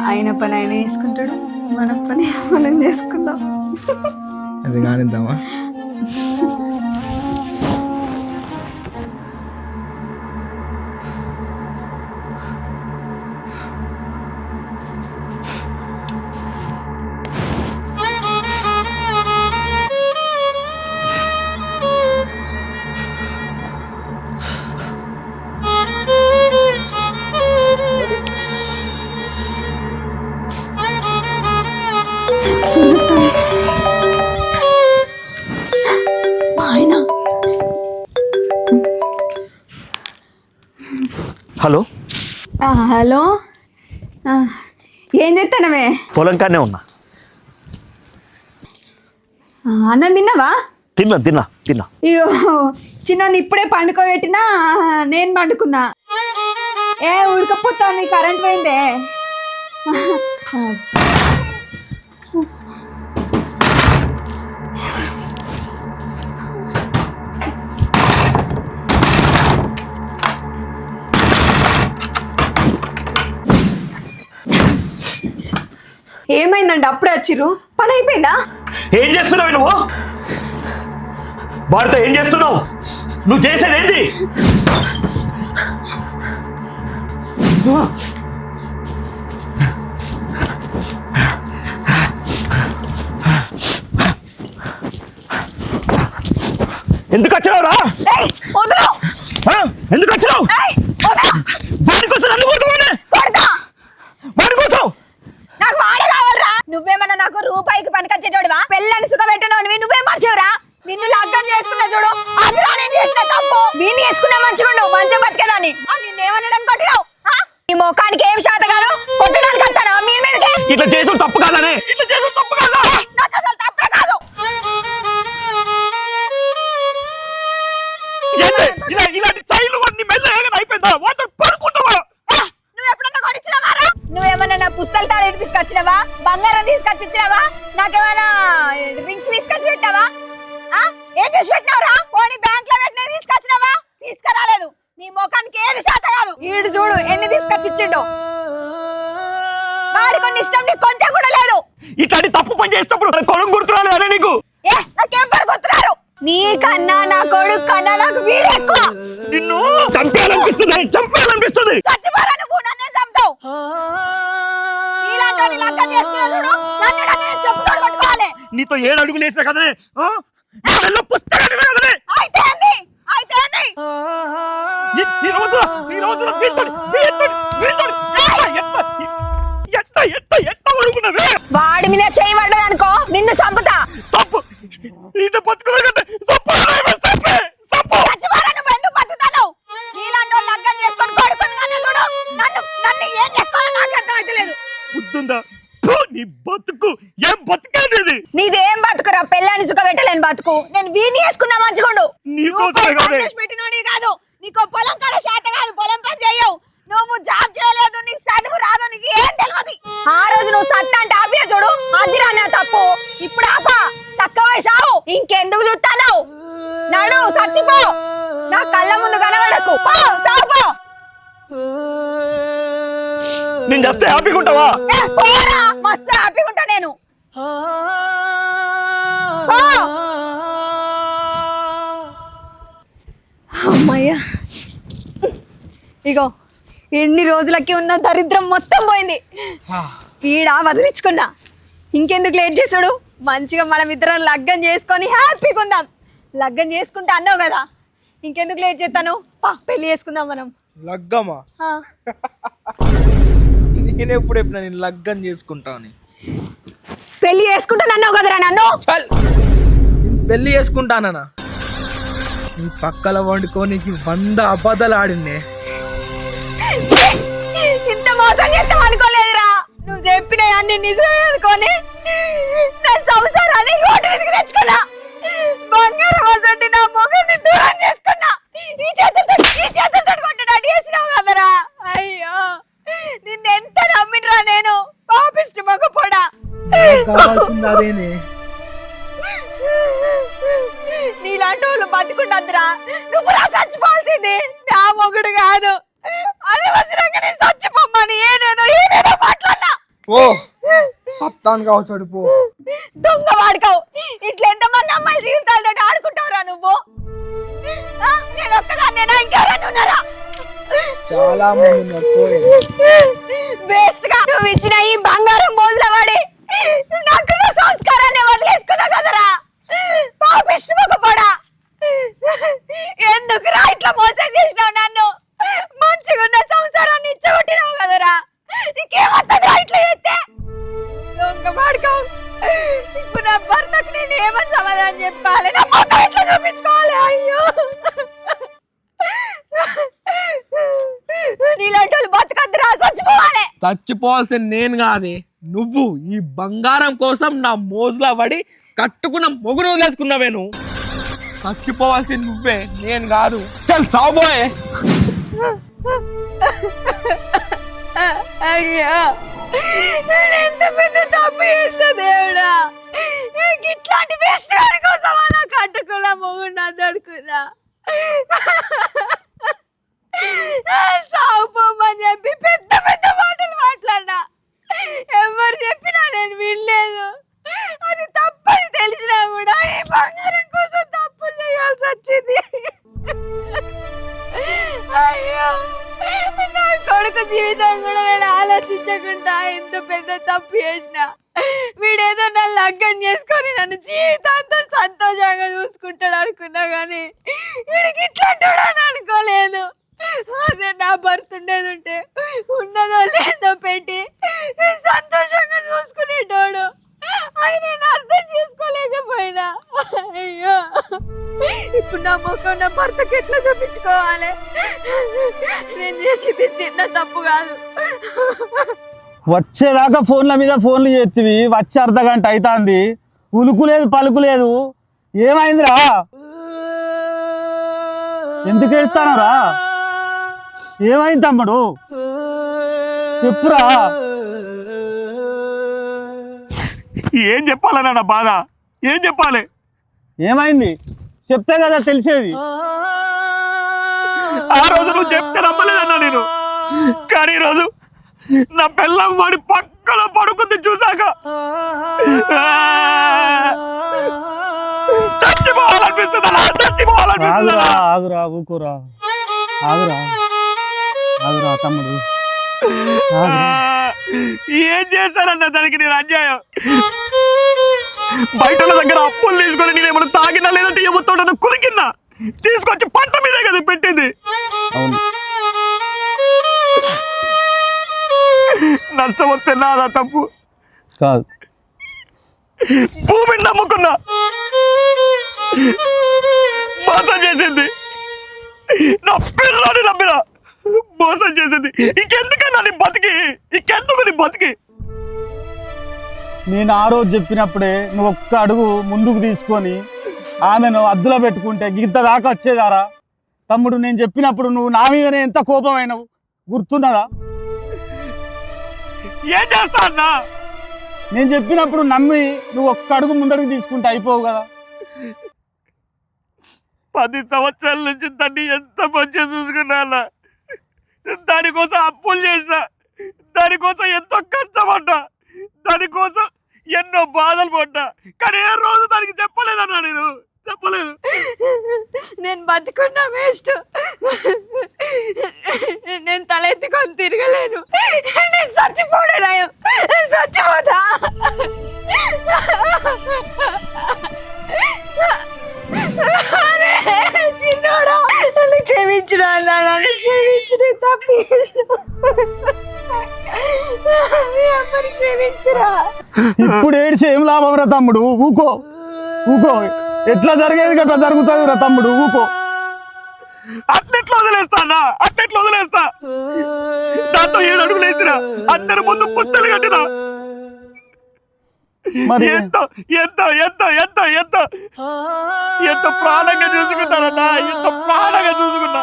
ఆయన పని ఆయన చేసుకుంటాడు, మన పని మనం చేసుకుందాం. అది కానిద్దామా? హలో. హలో, ఏం చేస్తానవే? పొలం కానే ఉన్నా. అన్నం తిన్నావా? తిన్నా తిన్నా తిన్నా. అయ్యో చిన్న ఇప్పుడే పండుకోబెట్టినా, నేను పండుకున్నా. ఏ ఉడకపోతుంది, కరెంట్ పోయిందే. ఏమైందండి? అప్పుడే వచ్చిర్రు, పని అయిపోయిందా? ఏం చేస్తున్నావు నువ్వు? వాడితో ఏం చేస్తున్నావు? నువ్వు చేసేది ఏంటి? ఎందుకు వచ్చినావురా? ఎందుకు వచ్చినావు? వాడి కోసం నన్ను కొడుకోమని. వాడి కోసం నాకు వాడే కావాలరా. నువ్వేమన్నా నాకు రూపాయికి పనికొచ్చేటోడివా? పెళ్ళని సుఖపెట్టను నువ్వేం మార్చేవరా? నిన్ను లగ్గం చేసుకున్నా చూడు, అది నేను చేసిన తప్పు. వీడిని చేసుకున్నా మంచిగా ఉండవు, మంచిగా బతికేదాన్ని. నిన్నేమనడానికి కొట్టినావు? ఈ మొఖానికి ఏం శాత కాదు, కొట్టడానికి వస్తానా మీ మీదకి? ఇట్లా చేసుడు తప్పు కాదనే. ఇట్లా చేసుడు తప్పు కాదా? నాకు అసలు తప్పే కాదు. ఇలాంటి చైలు నీ మెల్ల అయిపోయిందా? వాటితో పడుకుంటావా? నువ్వు ఎప్పుడన్నా కొనిచ్చినావా? నువ్వేమన్నా నా పుస్తకాలు తాడు తీసుకొచ్చినావా? బంగారం తీసుకొచ్చి ఇచ్చినావా? నాకేమైనా రింగ్స్ తీసుకొచ్చి పెట్టావా? ఏం చేసి పెట్టినావురా? పోనీ బ్యాంక్ లో పెట్టినవి తీసుకొచ్చినావా? తీసుకురాలేదు. నీ ముఖానికి ఏది శాత కాదు. వీడు చూడు ఎన్ని తీసుకొచ్చి ఇచ్చిండు. వాడి కొన్ని ఇష్టం నీకు కొంచెం కూడా లేదు. ఇట్లాంటి తప్పు పని చేసేటప్పుడు కొడుకు గుర్తురాలేదు అనే నీకు? నాకెవ్వరు గుర్తురారు. నీకన్నా నా కొడుకు కన్నా నాకు వీడు ఎక్కువ. నిన్ను చంపేయాలనిపిస్తుంది. చచ్చిపోరా నువ్వు, నన్నే చంపుతావు. ఇలాంటి లగ్గం చేసుకున్నా చూడు, నన్ను నేను చెప్పుతోడు కొట్టుకోవాలి. నీతో 7 అడుగులు వేసా కదనే, పుస్తకాలు కదనే. అయితే అండి, అయితే అండి. ఈ రోజున ఎట్ట అడుగున్నావే. వాడి మీద చేయి పడ్డదనుకో నిన్ను చంపుతా. సప్పు ఇంత బతుకులంటే చచ్చిపోరా నువ్వు, ఎందుకు బతుకుతావు? నీలాంటి వాళ్ళు లగ్గం చేసుకొని కొడుకుని కన్నా చూడు, నన్ను ఏం చేసుకోవాలో నాకు అర్థం అవుతలేదు. బుద్ధుందా? నీ బతుకు ఏం బతుకేది? నీదేం బతుకురా, పెళ్ళాన్ని సుఖపెట్టలేని బతుకు. నేను వీడిని వేసుకున్నా మంచిగుండు. పెట్టినోడి కాదు, నీకు పొలం కాడ శాత కాదు, పొలం పని చేయవు. నువ్వు జాబ్ చేయలేదు, నీకు చదువు రాదు, నీకు ఏం తెలియదు. ఆ రోజు నువ్వు సత్తా అంటే ఆపిన చూడు, అదిరా నా తప్పు. ఇప్పుడు ఆపా, చక్కవై సావు. ఇంకెందుకు చూస్తాను? నడు, చచ్చిపో. నా కళ్ళ ముందు కనబడకు. సావు. నేను చేస్తే హ్యాపీగా ఉంటావా? పోరా, మస్తు హ్యాపీగా ఉంటా నేను. అమ్మయ్యా, ఇగో ఎన్ని రోజులకి ఉన్న దరిద్రం మొత్తం పోయింది. పీడ వదిలించుకున్నా. ఇంకెందుకు లేట్ చేసుడు, మంచిగా మనం ఇద్దరం లగ్గం చేసుకొని హ్యాపీగా ఉందాం. లగ్గం చేసుకుంటా అన్నావు కదా, ఇంకెందుకు లేట్ చేస్తాను? పెళ్లి చేసుకుందాం మనం. లగ్గమా? నేను ఎప్పుడు చెప్పినా నేను లగ్గం చేసుకుంటాను. పెళ్లి చేసుకుంటాను అన్నావు కదరా నన్ను. పెళ్లి చేసుకుంటానా? నీ పక్కల వండుకోనికి 100 అబద్ధాలు ఆడినే. ఇంత మోసం చేస్తాం అనుకోలేదురా. నువ్వు చెప్పిన అన్ని నిజమే అనుకోని నా సంసారాన్ని రోడ్డు మీదకి తెచ్చుకున్నా. బంగారం వసండి నా మొగుడిని దూరం చేసుకున్నా. ఈ చేతులతో కొట్టినట్టు చేసినావు కదరా. అయ్యో, నిన్నెంత నమ్మినరా నేను, పాపిష్టి మగపోడా. కావాల్సింది అదేనే. నీలాంటి వాళ్ళు బతుకుండద్దురా. నువ్వు రా చచ్చిపోవాల్సింది, నా మొగుడు కాదు. అనవసరంగా నేను చచ్చిపోమ్మని ఏదేదో మాట్లాడినా. ఓ సత్తాను కావచ్చు. పో దొంగ వాడుకోవు. ఇట్లా ఎంతమంది అమ్మాయి జీవితాలతో ఆడుకుంటావురా నువ్వు? నేను ఒక్కదాన్నేనా, ఇంకెవరైనా ఉన్నారా? చాలా మంది వేస్ట్ గా నువ్వు ఇచ్చిన ఈ బంగారం మోజుల వాడి నాకున్న సంస్కారాన్ని వదిలేసుకున్నా కదరా. పాపిష్టి మగపోడా, ఎందుకురా ఇట్లా మోసం చేసినావు నన్ను? మంచిగా ఉన్న సంసారాన్ని ఇచ్చగొట్టినావు కదరా. నీకేమవుతుందిరా ఇట్లా చేస్తే? దొంగ వాడుకోవు. ఇప్పుడు నా భర్తకు నేను ఏమని సమాధానం చెప్పుకోవాలి? నా మొత్తం ఎట్లా చూపించుకోవాలి? అయ్యో, నీలాంటి వాళ్ళు బతకద్దురా, చచ్చిపోవాలి. చచ్చిపోవాల్సిన నేను కాదే, నువ్వు ఈ బంగారం కోసం నా మోజులా పడి కట్టుకున్న మొగుడు వదిలేసుకున్నావే. నువ్వు చచ్చిపోవాల్సింది నువ్వే, నేను కాదు. చల్ సావుబోయే. అయ్యా, నేను ఎంత పెద్ద తప్పు చేసిన దేవుడా. ఇట్లాంటి వేస్ట్ గారి కోసం అలా కట్టుకున్నా మొగుడు అందడుకున్నా. సాగుపోమని చెప్పి పెద్ద పెద్ద మాటలు మాట్లాడినా. ఎవరు చెప్పినా నేను వినలేదు. అది తప్పని తెలిసినా కూడా ఈ బంగారం కోసం తప్పులు చేయాల్సి వచ్చింది. అయ్యో, నా కొడుకు జీవితం కూడా నేను ఆలోచించకుండా ఎంత పెద్ద తప్పు చేసిన. వీడేదో నన్ను లగ్గం చేసుకొని నన్ను జీవితాంతం సంతోషంగా చూసుకుంటాడు అనుకున్నా కానీ వీడికి ఇట్లాంటాడు అని అనుకోలేదు. అదే నా భర్త ఉండేది ఉంటే ఉన్నదో లేదో పెట్టి సంతోషంగా చూసుకునేటోడు. అది నేను అర్థం చేసుకోలేకపోయినా. అయ్యో, ఇప్పుడు నా ముఖం నా భర్తకి ఎట్లా చూపించుకోవాలి? నేను చేసింది చిన్న తప్పు కాదు. వచ్చేదాకా ఫోన్ల మీద ఫోన్లు చేతివి, వచ్చి 1/2 గంట అవుతుంది. ఉలుకు లేదు, పలుకు లేదు. ఏమైందిరా? ఎందుకు ఏడుస్తానరా? ఏమైంది తమ్ముడు, చెప్పురా. ఏం చెప్పాలన్నా నా బాధ? ఏం చెప్పాలి? ఏమైంది చెప్తే కదా తెలిసేది. ఆ రోజు నువ్వు చెప్తే నమ్మలేదన్నా నేను. కానీ ఈరోజు నా పిల్లం వాడి పక్కన పడుకుంది చూసాక చచ్చిపోవాలనిపిస్తుందా చచ్చిపోవాలనిపిస్తుందా ఆగురా ఊకోరా ఆగురా ఆగురా తమ్ముడు ఏం చేశానన్న దానికి నేను అన్యాయం బయట దగ్గర అప్పులు తీసుకొని నేను ఏమైనా తాగినా లేదంటే ఏమవుతాడో కురికిన్నా తీసుకొచ్చి పంట మీదే కదా పెట్టింది అవును నష్టం వస్తే నాదా తప్పు కాదు భూమిని నమ్ముకున్నా మోసం చేసింది నా పిల్లని నమ్మిన మోసం చేసింది ఇంకెందుకన్నా నీ బతికి ఇంకెందుకు నీ బతికి నేను ఆ రోజు చెప్పినప్పుడే నువ్వు ఒక్క అడుగు ముందుకు తీసుకొని ఆమెను అద్దులో పెట్టుకుంటే గింత దాకా వచ్చేదారా తమ్ముడు నేను చెప్పినప్పుడు నువ్వు నా మీదనే ఎంత కోపమైనవు గుర్తున్నదా ఏం చేస్తా అన్నా నేను చెప్పినప్పుడు నమ్మి నువ్వు ఒక్క అడుగు ముందడుగు తీసుకుంటే అయిపోవు కదా 10 సంవత్సరాల నుంచి దాన్ని ఎంత మంచిగా చూసుకున్నా అన్న దానికోసం అప్పులు చేసా దానికోసం ఎంతో కష్టపడ్డా దానికోసం ఎన్నో బాధలు పడ్డా కానీ ఏ రోజు దానికి చెప్పలేదన్నా నేను చెప్పలేదు నేను బతుకున్నా వేస్ట్ నేను తలెత్తుకొని తిరగలేను నేను చచ్చిపోడే రాయం చచ్చిపోతా చిన్నోడా నన్ను క్షమించిన నన్ను క్షమించిన తప్పి క్షమించరా ఇప్పుడు ఏడ్చి ఏం లాభం రా తమ్ముడు ఊకో ఊకో ఎట్లా జరిగేది అట్లా జరుగుతుంది రా తమ్ముడు ఊకో అట్లెట్లా వదిలేస్తా అన్న అట్లెట్లా వదిలేస్తా దాంతో 7 అడుగులు వేసినా అందరి ముందు పుస్తలు కట్టినా మరి ఎంతో ఎంతో ఎంతో ఎంతో ఎంతో ఎంతో ప్రాణంగా చూసుకుంటానన్నా ఎంతో ప్రాణంగా చూసుకున్నా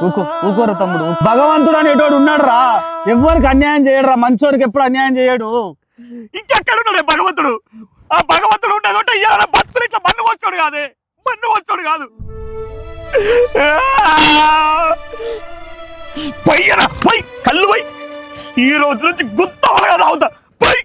ఊకో ఊకోరా తమ్ముడు భగవంతుడు అనేటోడు ఉన్నాడు రా ఎవరికి అన్యాయం చేయడు రా మంచోడికి ఎప్పుడు అన్యాయం చేయడు ఇంకెక్కడున్నాడే భగవంతుడు ఆ భగవంతుడు ఉండేదంటే ఇవాళ భక్తులు ఇట్లా మన్ను వస్తాడు కాదే మన్ను వస్తాడు కాదు పయ్యనా పై కళ్ళు పై ఈ రోజు నుంచి గుర్తవాలి కదా అవుతా పై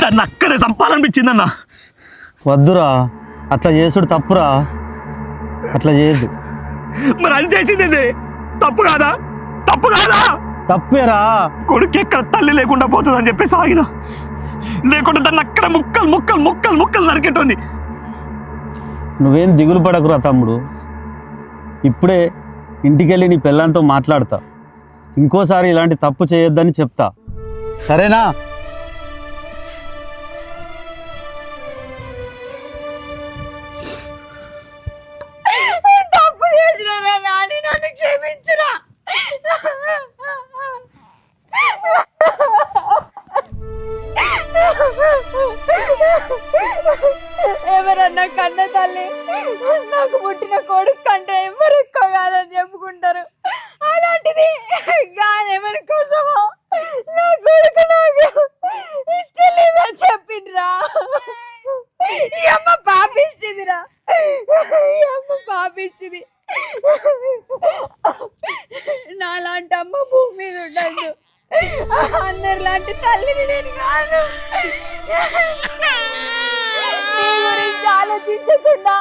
దాన్ని అక్కడే చంపాలనిపించిందన్న వద్దురా అట్లా చేసుడు తప్పురా అట్లా చేయద్దు మరి అది చేసింది తప్పు కాదా తప్పు కాదా తప్పేరా కొడుకు ఎక్కడ తల్లి లేకుండా పోతుందని చెప్పేసి ఆగిన లేకుండా దాన్ని అక్కడ ముక్కలు ముక్కలు ముక్కలు ముక్కలు నరికేటోని నువ్వేం దిగులు పడకురా తమ్ముడు ఇప్పుడే ఇంటికెళ్ళి నీ పిల్లలతో మాట్లాడతా ఇంకోసారి ఇలాంటి తప్పు చేయొద్దని చెప్తా సరేనా తప్పు చేసిన నాని నన్ను క్షమించరా ఎవరన్నా కన్న తల్లి నాకు పుట్టిన కొడుకు కంటే ఎవరు ఎక్కువ కాదని చెప్పుకుంటారు అలాంటిది కాదెవరి కోసమో నా కొడుకు నాకు ఇష్టం లేదని చెప్పిండ్రా ఈ అమ్మ పాపిష్టిదిరా ఈ అమ్మ పాపిష్టిది నాలాంటి అమ్మ భూమి మీద ఉండదు అందరిలాంటి తల్లిని నేను కాదు నీ గురించి ఆలోచించకుండా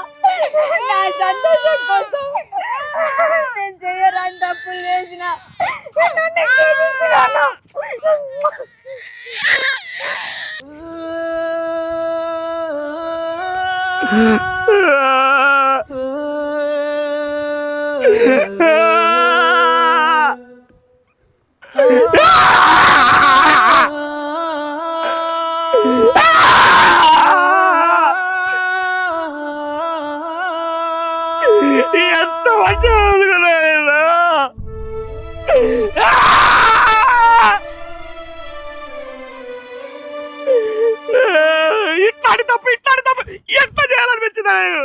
నా సంతోషం కోసం నేను చేయరాని తప్పులు చేసిన నన్ను క్షమించురాను. ఎంత మంచిగా లేదు.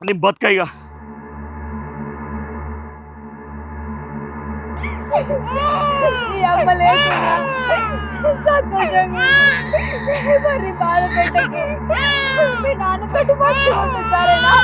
నేను బతుక ఇక. ఈ అమ్మ లేకున్నా సంతోషంగా మరి బాధ పెట్టకు. మీ నాన్నతోటి మంచిగా ఉండు, సరేనా?